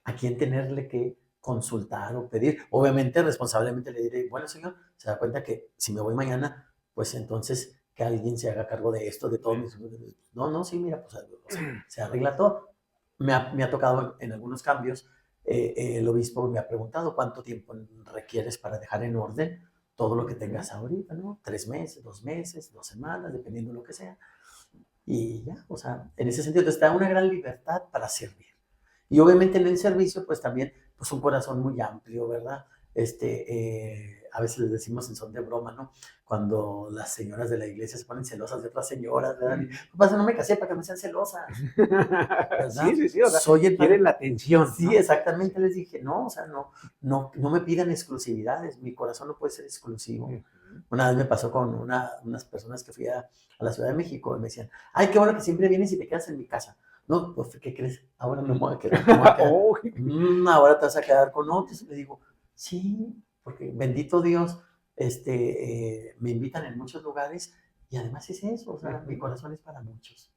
a quien tenerle que consultar o pedir. Obviamente, responsablemente le diré, bueno, señor, se da cuenta que si me voy mañana, pues entonces que alguien se haga cargo de esto, de todos mis... No, no, sí, mira, pues o sea, se arregla todo. Me ha tocado en algunos cambios, el obispo me ha preguntado cuánto tiempo requieres para dejar en orden todo lo que tengas ahorita, ¿no? 3 meses, 2 meses, 2 semanas, dependiendo de lo que sea. Y ya, o sea, en ese sentido te da una gran libertad para servir. Y obviamente en el servicio, pues también, pues un corazón muy amplio, ¿verdad? A veces les decimos en son de broma, ¿no? Cuando las señoras de la iglesia se ponen celosas de otras señoras, ¿verdad? Y, papá, no me casé para que me sean celosas, ¿verdad? Sí, sí, sí, o sea, Soy el quieren la atención. Sí, ¿no? exactamente, les dije, no, o sea, no me pidan exclusividades, mi corazón no puede ser exclusivo. Una vez me pasó con unas personas que fui a la Ciudad de México y me decían, ay, qué bueno que siempre vienes y te quedas en mi casa. No, pues, ¿qué crees? Ahora me voy a quedar. Oh, Ahora te vas a quedar con otros. Y le digo, sí, porque bendito Dios, me invitan en muchos lugares y además es eso, o sea, mi corazón es para muchos.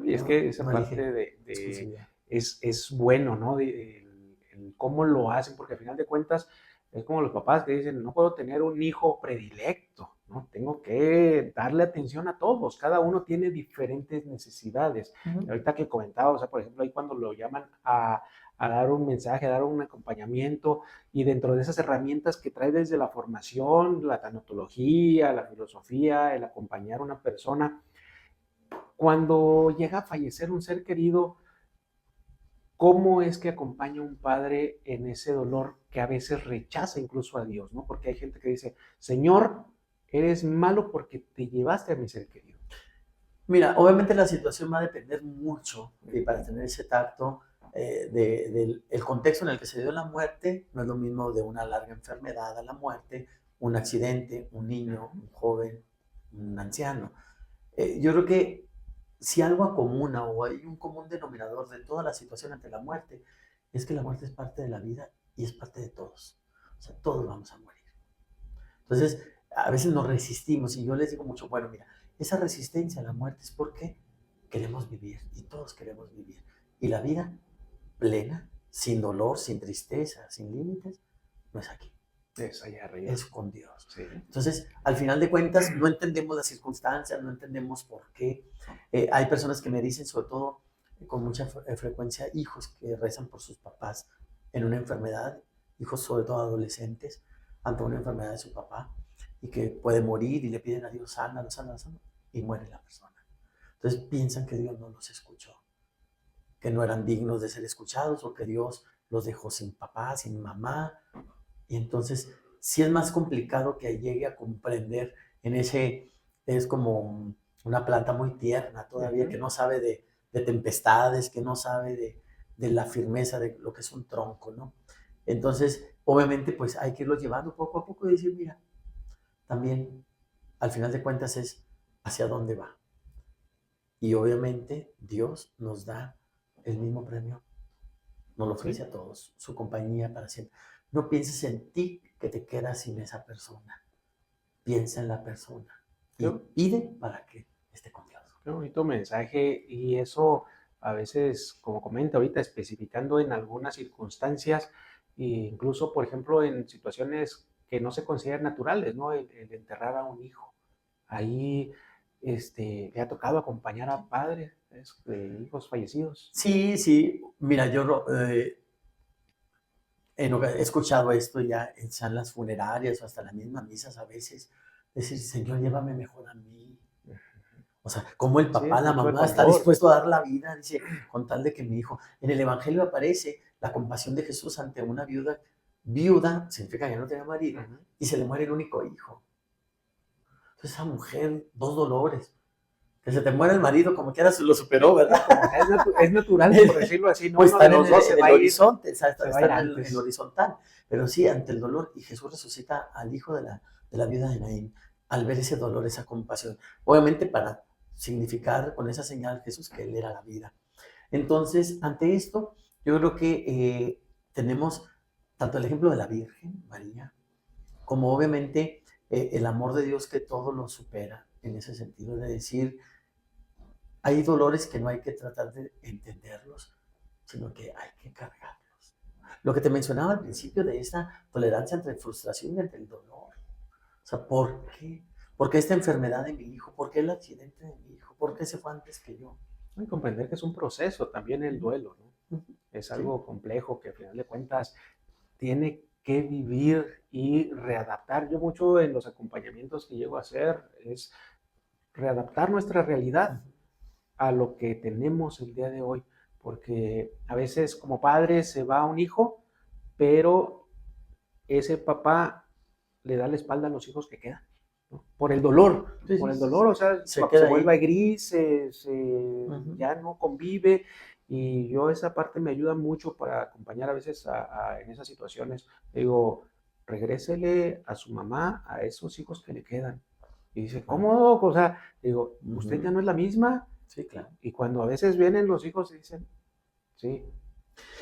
y es que esa parte exclusividad. es bueno, ¿no? El cómo lo hacen, porque al final de cuentas es como los papás que dicen, no puedo tener un hijo predilecto, ¿no? Tengo que darle atención a todos, cada uno tiene diferentes necesidades. Ujú. Ahorita que comentaba, o sea, por ejemplo, ahí cuando lo llaman a dar un mensaje, a dar un acompañamiento, y dentro de esas herramientas que trae desde la formación, la tanatología, la filosofía, el acompañar a una persona, cuando llega a fallecer un ser querido, ¿cómo es que acompaña un padre en ese dolor que a veces rechaza incluso a Dios, ¿no? Porque hay gente que dice, Señor, eres malo porque te llevaste a mi ser querido. Mira, obviamente la situación va a depender mucho y para tener ese tacto del el contexto en el que se dio la muerte. No es lo mismo de una larga enfermedad a la muerte, un accidente, un niño, un joven, un anciano. Yo creo que si algo acomuna o hay un común denominador de toda la situación ante la muerte, es que la muerte es parte de la vida y es parte de todos. O sea, todos vamos a morir. Entonces, a veces nos resistimos y yo les digo mucho, bueno, mira, esa resistencia a la muerte es porque queremos vivir y todos queremos vivir. Y la vida plena, sin dolor, sin tristeza, sin límites, no es aquí. Es allá arriba. Es con Dios. Sí. Entonces, al final de cuentas, no entendemos las circunstancias, no entendemos por qué. Hay personas que me dicen, sobre todo con mucha frecuencia, hijos que rezan por sus papás en una enfermedad, hijos sobre todo adolescentes. ante una enfermedad de su papá y que puede morir y le piden a Dios, sánalo, sánalo, sánalo, y muere la persona. Entonces piensan que Dios no los escuchó, que no eran dignos de ser escuchados o que Dios los dejó sin papá, sin mamá. Y entonces sí es más complicado que llegue a comprender en ese, es como una planta muy tierna todavía, que no sabe de tempestades, que no sabe de la firmeza de lo que es un tronco, ¿no? Entonces, obviamente, pues hay que irlo llevando poco a poco y decir, mira, también al final de cuentas es hacia dónde va. Y obviamente Dios nos da el mismo premio, nos lo ofrece Sí. a todos, su compañía para siempre. No pienses en ti que te quedas sin esa persona. Piensa en la persona y Qué, pide para que esté con Dios. qué bonito mensaje, y eso a veces, como comenta ahorita, especificando en algunas circunstancias, e incluso, por ejemplo, en situaciones que no se consideran naturales, ¿no? El enterrar a un hijo. Ahí le ha tocado acompañar a padres de hijos fallecidos. Sí, sí, mira, yo he escuchado esto ya en salas funerarias o hasta las mismas misas a veces, decir, Señor, llévame mejor a mí. O sea, como el Sí, papá, la mucho de mamá está dolor. dispuesto a dar la vida, dice, con tal de que mi hijo. En el Evangelio aparece la compasión de Jesús ante una viuda. Viuda significa que no tenía marido Ujú. y se le muere el único hijo. Entonces, esa mujer, dos dolores. Que se te muera el marido, como quiera, se lo superó, Sí, ¿verdad? como sea, es natural, por decirlo así, ¿no? Pues Uno de están los dos se en va el a ir, horizonte, se va a ir están en el antes. horizontal. Pero sí, ante el dolor, y Jesús resucita al hijo de la viuda de Naín, al ver ese dolor, esa compasión. Obviamente para significar con esa señal Jesús que Él era la vida. Entonces, ante esto, yo creo que tenemos tanto el ejemplo de la Virgen María, como obviamente el amor de Dios que todo lo supera, en ese sentido de decir, hay dolores que no hay que tratar de entenderlos, sino que hay que cargarlos. Lo que te mencionaba al principio de esa tolerancia entre frustración y entre el dolor. O sea, ¿por qué? ¿Por qué esta enfermedad de mi hijo? ¿Por qué el accidente de mi hijo? ¿Por qué se fue antes que yo? Y comprender que es un proceso también el duelo, ¿no? Es ¿Sí? algo complejo que, al final de cuentas, tiene que vivir y readaptar. Yo mucho en los acompañamientos que llego a hacer es readaptar nuestra realidad a lo que tenemos el día de hoy, porque a veces como padre se va un hijo, pero ese papá le da la espalda a los hijos que quedan, ¿no? Sí, Por sí, el dolor, o sea, se se queda vuelve ahí. gris, Ujú. ya no convive, y yo esa parte me ayuda mucho para acompañar a veces en esas situaciones. Digo, regrésele a su mamá, a esos hijos que le quedan. Y dice, Bueno, ¿cómo? O sea, digo, usted ya ujú. no es la misma. Sí, claro. Y cuando a veces vienen los hijos y dicen, sí,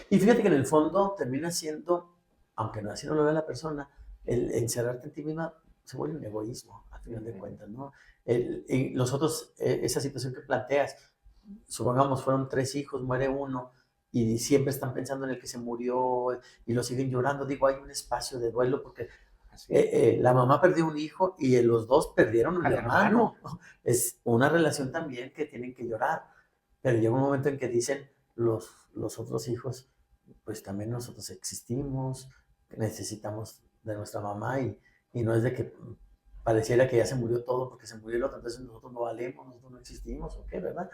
Y fíjate que en el fondo termina siendo, aunque no así no lo ve la persona, el encerrarte en ti misma se vuelve un egoísmo, al final de cuentas, ¿no? Y los otros, esa situación que planteas, supongamos fueron 3 hijos, muere uno, y siempre están pensando en el que se murió y lo siguen llorando. Digo, hay un espacio de duelo porque así es, la mamá perdió un hijo y los dos perdieron un al hermano. hermano. Es una relación también que tienen que llorar, pero llega un momento en que dicen los otros hijos, pues también nosotros existimos, necesitamos de nuestra mamá y no es de que pareciera que ya se murió todo porque se murió el otro, entonces nosotros no valemos, nosotros no existimos, ¿o qué, verdad?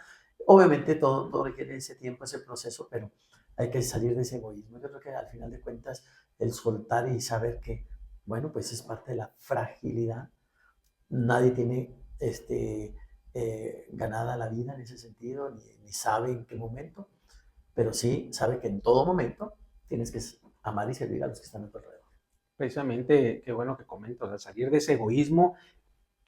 Obviamente todo requiere ese tiempo, ese proceso, pero hay que salir de ese egoísmo. Yo creo que al final de cuentas el soltar y saber que, bueno, pues es parte de la fragilidad. Nadie tiene ganada la vida en ese sentido, ni sabe en qué momento, pero sí sabe que en todo momento tienes que amar y servir a los que están a tu alrededor. Precisamente, qué bueno que comentas, o sea, salir de ese egoísmo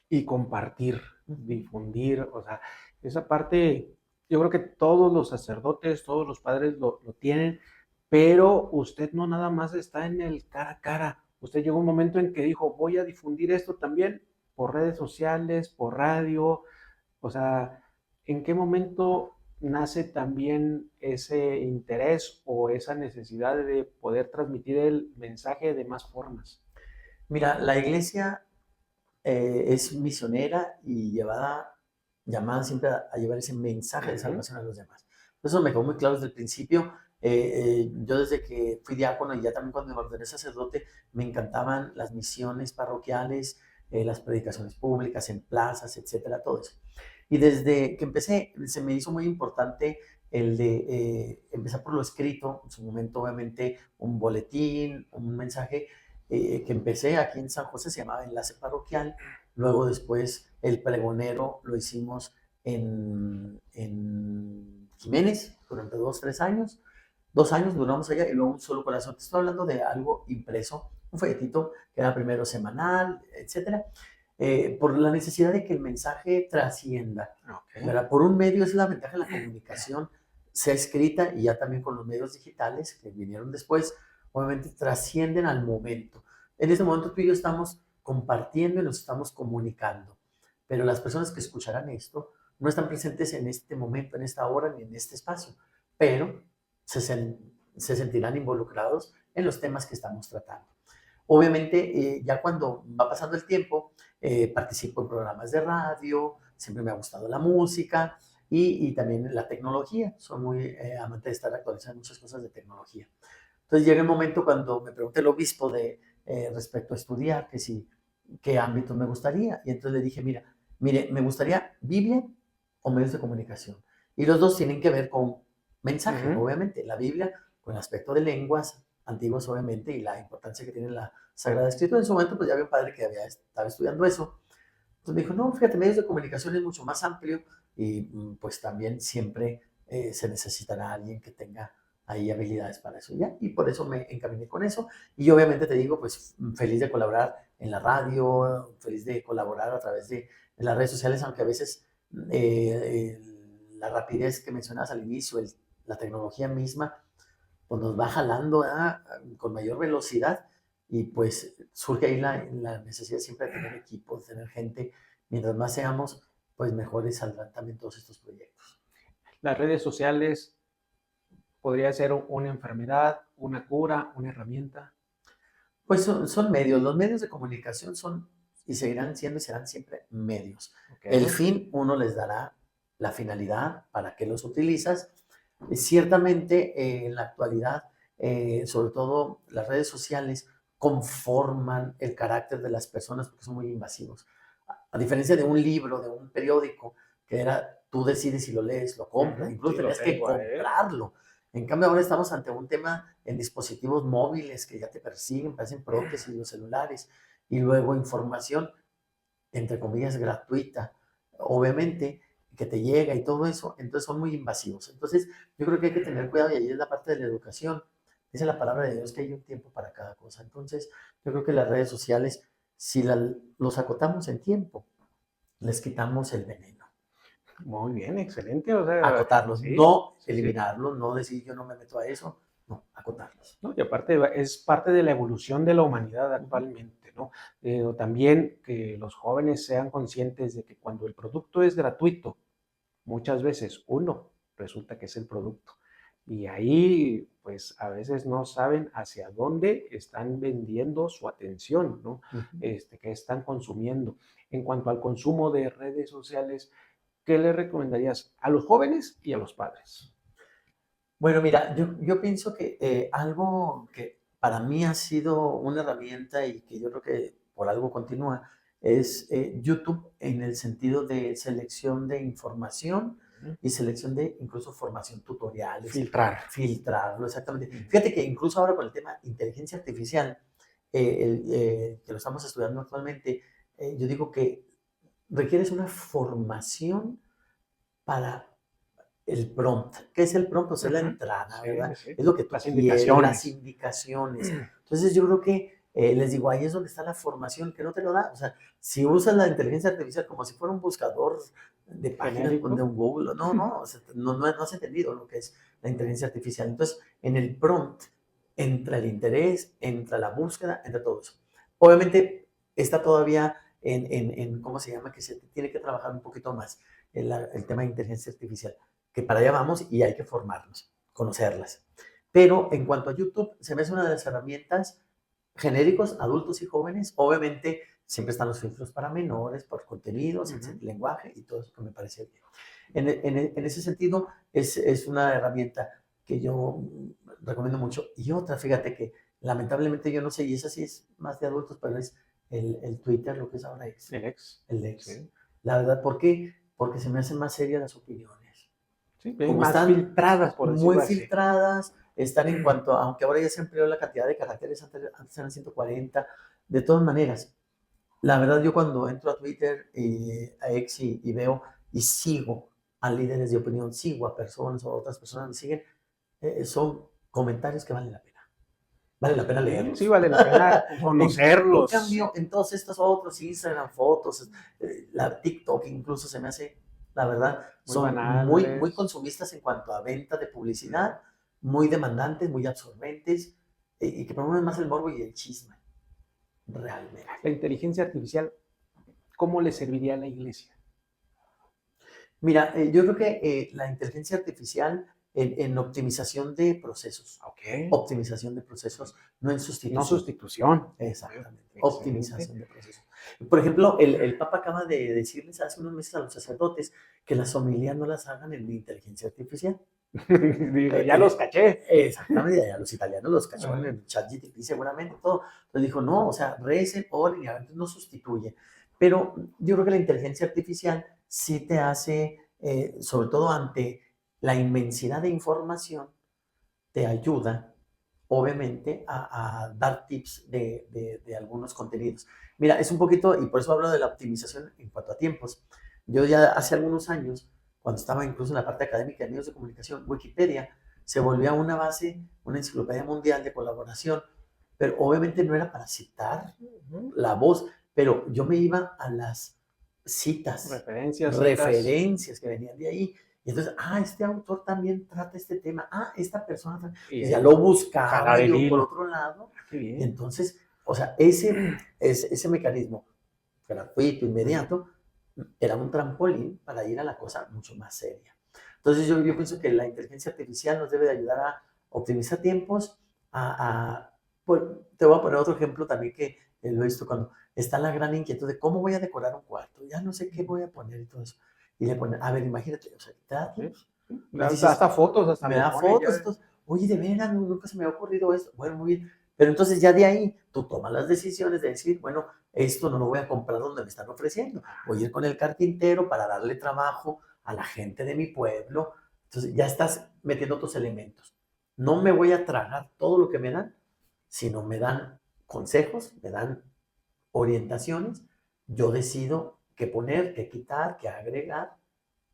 y compartir, Ujú. difundir, o sea, esa parte, yo creo que todos los sacerdotes, todos los padres lo tienen, pero usted no nada más está en el cara a cara. Usted llegó un momento en que dijo, voy a difundir esto también por redes sociales, por radio. O sea, ¿en qué momento nace también ese interés o esa necesidad de poder transmitir el mensaje de más formas? Mira, la iglesia es misionera y llamada siempre a llevar ese mensaje de Ujú. salvación a los demás. Eso me quedó muy claro desde el principio. Yo desde que fui diácono y ya también cuando me ordené sacerdote, me encantaban las misiones parroquiales, las predicaciones públicas en plazas, etcétera, todo eso. Y desde que empecé, se me hizo muy importante el de empezar por lo escrito, en su momento obviamente un boletín, un mensaje que empecé aquí en San José, se llamaba Enlace Parroquial, luego después el pregonero lo hicimos en Jiménez durante 2, 3 años, 2 años duramos allá y luego un solo corazón. Te estoy hablando de algo impreso, un folletito que era primero semanal, etcétera, por la necesidad de que el mensaje trascienda. ¿Verdad? Por un medio es la ventaja de la comunicación, sea escrita y ya también con los medios digitales que vinieron después, obviamente trascienden al momento. En este momento tú y yo estamos compartiendo y nos estamos comunicando, pero las personas que escucharán esto no están presentes en este momento, en esta hora, ni en este espacio, pero se sentirán involucrados en los temas que estamos tratando. Obviamente, ya cuando va pasando el tiempo, participo en programas de radio, siempre me ha gustado la música y también la tecnología. Soy muy amante de estar actualizando muchas cosas de tecnología. Entonces llega el momento cuando me pregunté el obispo respecto a estudiar, que si, qué ámbito me gustaría. Y entonces le dije, mire, me gustaría Biblia o medios de comunicación. Y los dos tienen que ver con mensaje, obviamente. La Biblia con el aspecto de lenguas antiguas, obviamente, y la importancia que tiene la Sagrada Escritura. En su momento, pues ya había un padre que estaba estudiando eso. Entonces me dijo, no, fíjate, medios de comunicación es mucho más amplio y pues también siempre se necesitará alguien que tenga ahí habilidades para eso, ¿ya? Y por eso me encaminé con eso. Y obviamente te digo, pues feliz de colaborar en la radio, feliz de colaborar a través de las redes sociales, aunque a veces la rapidez que mencionabas al inicio, la tecnología misma, pues nos va jalando con mayor velocidad y pues surge ahí la necesidad siempre de tener equipos, de tener gente. Mientras más seamos, pues mejores saldrán también todos estos proyectos. Las redes sociales podría ser una enfermedad, una cura, una herramienta. Pues son medios, los medios de comunicación son y seguirán siendo y serán siempre medios. Okay. El fin uno les dará la finalidad para qué los utilizas. Ciertamente en la actualidad, sobre todo las redes sociales, conforman el carácter de las personas porque son muy invasivos. A diferencia de un libro, de un periódico, que era tú decides si lo lees, lo compras, incluso sí, tenías que comprarlo. En cambio, ahora estamos ante un tema en dispositivos móviles que ya te persiguen, parecen prótesis los celulares, y luego información, entre comillas, gratuita, obviamente, que te llega y todo eso, entonces son muy invasivos. Entonces, yo creo que hay que tener cuidado y ahí es la parte de la educación. Dice la palabra de Dios que hay un tiempo para cada cosa. Entonces, yo creo que las redes sociales, si los acotamos en tiempo, les quitamos el veneno. Muy bien, excelente. O sea, acotarlos, sí, no sí, eliminarlos, no decir yo no me meto a eso, no, acotarlos. ¿no? Y aparte es parte de la evolución de la humanidad actualmente, ¿no? También que los jóvenes sean conscientes de que cuando el producto es gratuito, muchas veces uno resulta que es el producto. Y ahí, pues a veces no saben hacia dónde están vendiendo su atención, ¿no? Que están consumiendo. En cuanto al consumo de redes sociales, ¿qué le recomendarías a los jóvenes y a los padres? Bueno, mira, yo pienso que algo que para mí ha sido una herramienta y que yo creo que por algo continúa es YouTube en el sentido de selección de información y selección de incluso formación tutoriales. Filtrarlo, exactamente. Fíjate que incluso ahora con el tema inteligencia artificial, que lo estamos estudiando actualmente, yo digo que requieres una formación para el prompt. ¿Qué es el prompt? Pues es la entrada, ¿verdad? Sí. Es lo que tú quieres, las indicaciones. Entonces yo creo que les digo, ahí es donde está la formación, que no te lo da. O sea, si usas la inteligencia artificial como si fuera un buscador de páginas de un Google, no, o sea, no has entendido lo que es la inteligencia artificial. Entonces, en el prompt entra el interés, entra la búsqueda, entra todo eso. Obviamente está todavía en ¿cómo se llama? Que se tiene que trabajar un poquito más el tema de inteligencia artificial, que para allá vamos y hay que formarnos, conocerlas. Pero en cuanto a YouTube, se me hace una de las herramientas genéricos, adultos y jóvenes. Obviamente, siempre están los filtros para menores, por contenidos, lenguaje y todo eso que me parece bien. En ese sentido, es una herramienta. que yo recomiendo mucho. Y otra, fíjate que lamentablemente yo no sé, y esa sí es más de adultos, pero es el Twitter, lo que es ahora X. El ex. El X. Sí. La verdad, ¿por qué? Porque se me hacen más serias las opiniones. Sí, Como más están filtradas, por decirlo muy así. filtradas, están en cuanto, aunque ahora ya se amplió la cantidad de caracteres, antes eran 140, de todas maneras. La verdad, yo cuando entro a Twitter, a X y veo y sigo a líderes de opinión, sigo a personas o otras personas me siguen, son comentarios que valen la pena. Vale la pena leerlos. Sí, vale la pena conocerlos. En cambio, en todos estos otros, Instagram, fotos, la TikTok incluso se me hace, la verdad, Muy son banales. muy consumistas en cuanto a venta de publicidad, muy demandantes, muy absorbentes, y que promueven más el morbo y el chisme, realmente. La inteligencia artificial, ¿cómo le serviría a la iglesia? Mira, yo creo que la inteligencia artificial en optimización de procesos, Ok. optimización de procesos, no en sustitución. No sustitución. Exactamente, Excelente. optimización de procesos. Por ejemplo, el Papa acaba de decirles hace unos meses a los sacerdotes que las homilías no las hagan en inteligencia artificial. Digo, ya los caché. Exactamente, a los italianos los cachó en el ChatGPT seguramente, todo. Entonces dijo, no, o sea, recen, oren, y a veces no sustituye. Pero yo creo que la inteligencia artificial sí te hace, sobre todo ante la inmensidad de información, te ayuda, obviamente, a dar tips de algunos contenidos. Mira, es un poquito, y por eso hablo de la optimización en cuanto a tiempos. Yo ya hace algunos años, cuando estaba incluso en la parte académica de medios de comunicación, Wikipedia se volvió una base, una enciclopedia mundial de colaboración, pero obviamente no era para citar la voz, pero yo me iba a las citas, referencias que venían de ahí. Y entonces, este autor también trata este tema, esta persona, y ya lo buscaba yo por otro lado. Qué bien. Y entonces, o sea, ese mecanismo gratuito, inmediato, era un trampolín para ir a la cosa mucho más seria. Entonces yo pienso que la inteligencia artificial nos debe de ayudar a optimizar tiempos, pues, te voy a poner otro ejemplo también que lo he visto cuando está la gran inquietud de cómo voy a decorar un cuarto, ya no sé qué voy a poner y todo eso. Y le ponen, a ver, imagínate, o sea, te da tips. Hasta fotos, hasta me da fotos. Entonces, oye, de veras, nunca se me ha ocurrido esto. Bueno, muy bien. Pero entonces ya de ahí tú tomas las decisiones de decir, bueno, esto no lo voy a comprar donde me están ofreciendo. Voy a ir con el carpintero para darle trabajo a la gente de mi pueblo. Entonces ya estás metiendo tus elementos. No me voy a tragar todo lo que me dan, sino me dan consejos, me dan orientaciones. Yo decido qué poner, qué quitar, qué agregar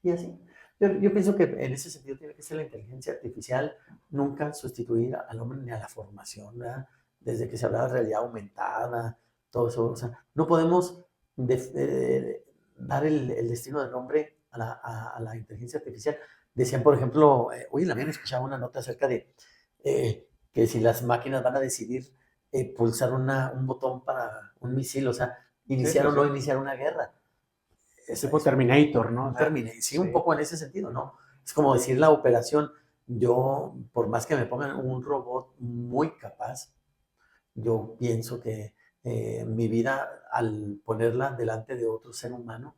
y así. Yo pienso que en ese sentido tiene que ser la inteligencia artificial, nunca sustituir al hombre ni a la formación, ¿verdad? Desde que se hablaba de realidad aumentada, todo eso. O sea, no podemos dar el destino del hombre a la inteligencia artificial. Decían, por ejemplo, hoy en la mañana escuchaba una nota acerca de que si las máquinas van a decidir pulsar un botón para un misil, o sea, iniciar o no iniciar una guerra. Es tipo Terminator, ¿no? Sí, un poco en ese sentido, ¿no? Es como decir la operación, yo, por más que me pongan un robot muy capaz, yo pienso que mi vida, al ponerla delante de otro ser humano,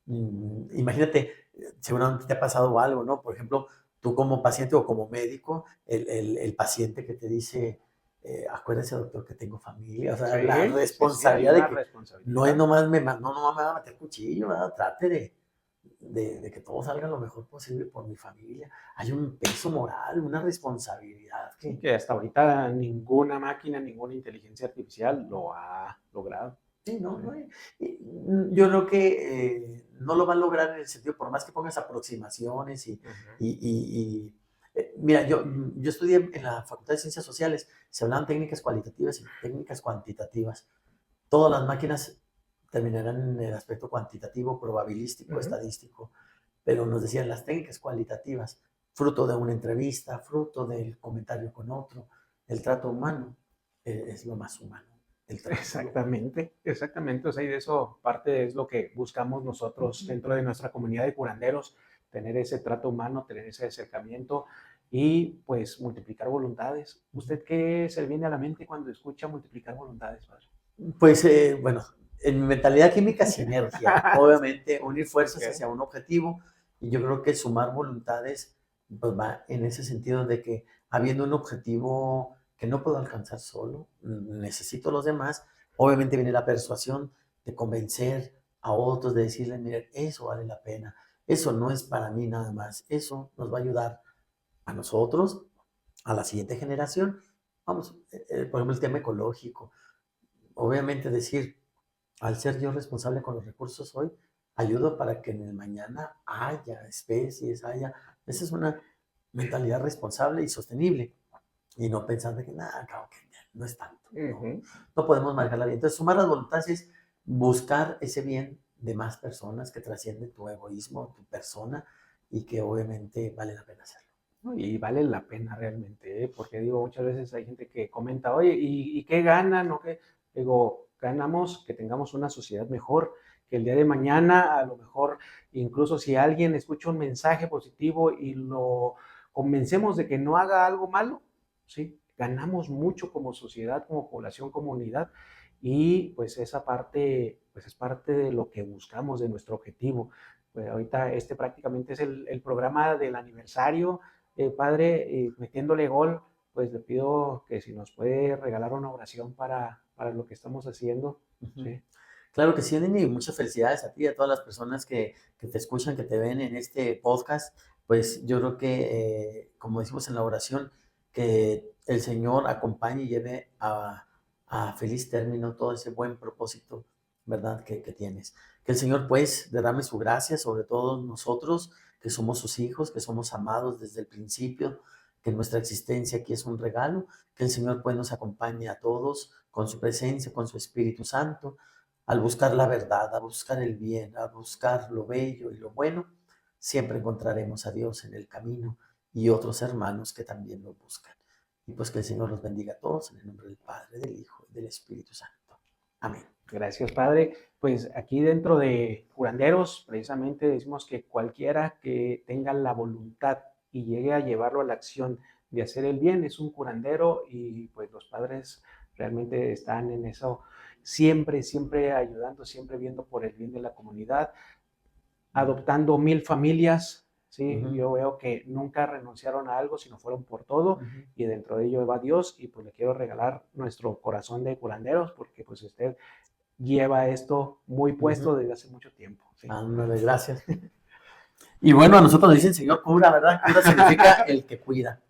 imagínate, seguramente te ha pasado algo, ¿no? Por ejemplo, tú como paciente o como médico, el paciente que te dice, acuérdese, doctor, que tengo familia, o sea, la responsabilidad de que no es nomás me va a meter cuchillo, ¿verdad? Trate de que todo salga lo mejor posible por mi familia. Hay un peso moral, una responsabilidad que hasta ahorita ninguna máquina, ninguna inteligencia artificial lo ha logrado. Sí, no, yo creo que no lo va a lograr en el sentido, por más que pongas aproximaciones mira, yo estudié en la Facultad de Ciencias Sociales, se hablaban técnicas cualitativas y técnicas cuantitativas. Todas las máquinas terminarán en el aspecto cuantitativo, probabilístico, estadístico, pero nos decían las técnicas cualitativas, fruto de una entrevista, fruto del comentario con otro, el trato humano es lo más humano. Exactamente. O sea, y de eso parte es lo que buscamos nosotros dentro de nuestra comunidad de curanderos, tener ese trato humano, tener ese acercamiento y pues multiplicar voluntades. ¿Usted qué se le viene a la mente cuando escucha multiplicar voluntades, padre? Pues bueno, en mi mentalidad química, sinergia, obviamente unir fuerzas hacia un objetivo, y yo creo que sumar voluntades pues va en ese sentido de que habiendo un objetivo que no puedo alcanzar solo, necesito a los demás, obviamente viene la persuasión de convencer a otros, de decirles, miren, eso vale la pena, eso no es para mí nada más, eso nos va a ayudar a nosotros, a la siguiente generación. Vamos, por ejemplo, el tema ecológico. Obviamente decir, al ser yo responsable con los recursos hoy, ayudo para que en el mañana haya especies, Esa es una mentalidad responsable y sostenible. Y no pensar de que, nada, claro que no es tanto. No podemos manejarla bien. Entonces, sumar las voluntades es buscar ese bien de más personas que trasciende tu egoísmo, tu persona, y que obviamente vale la pena hacerlo. ¿No? Y vale la pena realmente, porque digo, muchas veces hay gente que comenta, oye, ¿y qué ganan? ¿O qué? Digo, ganamos que tengamos una sociedad mejor, que el día de mañana, a lo mejor, incluso si alguien escucha un mensaje positivo y lo convencemos de que no haga algo malo, ¿sí? Ganamos mucho como sociedad, como población, comunidad, y pues esa parte, pues es parte de lo que buscamos, de nuestro objetivo. Pues ahorita prácticamente es el programa del aniversario. Padre, metiéndole gol, pues le pido que si nos puede regalar una oración para lo que estamos haciendo. ¿Sí? Claro que sí, Nini, muchas felicidades a ti y a todas las personas que te escuchan, que te ven en este podcast. Pues yo creo que, como decimos en la oración, que el Señor acompañe y lleve a feliz término todo ese buen propósito, ¿verdad?, que tienes. Que el Señor pues derrame su gracia sobre todos nosotros, que somos sus hijos, que somos amados desde el principio, que nuestra existencia aquí es un regalo, que el Señor pues nos acompañe a todos con su presencia, con su Espíritu Santo, al buscar la verdad, a buscar el bien, a buscar lo bello y lo bueno, siempre encontraremos a Dios en el camino y otros hermanos que también lo buscan. Y pues que el Señor los bendiga a todos en el nombre del Padre, del Hijo y del Espíritu Santo. Amén. Gracias, Padre. Pues aquí dentro de Curanderos, precisamente decimos que cualquiera que tenga la voluntad y llegue a llevarlo a la acción de hacer el bien es un curandero, y pues los padres realmente están en eso siempre, siempre ayudando, siempre viendo por el bien de la comunidad, adoptando 1000 familias. Sí, yo veo que nunca renunciaron a algo, sino fueron por todo, y dentro de ello va Dios, y pues le quiero regalar nuestro corazón de curanderos, porque pues usted lleva esto muy puesto desde hace mucho tiempo. ¿Sí? Ándale, gracias. Y bueno, a nosotros nos dicen Señor cura, ¿verdad? Cura significa el que cuida.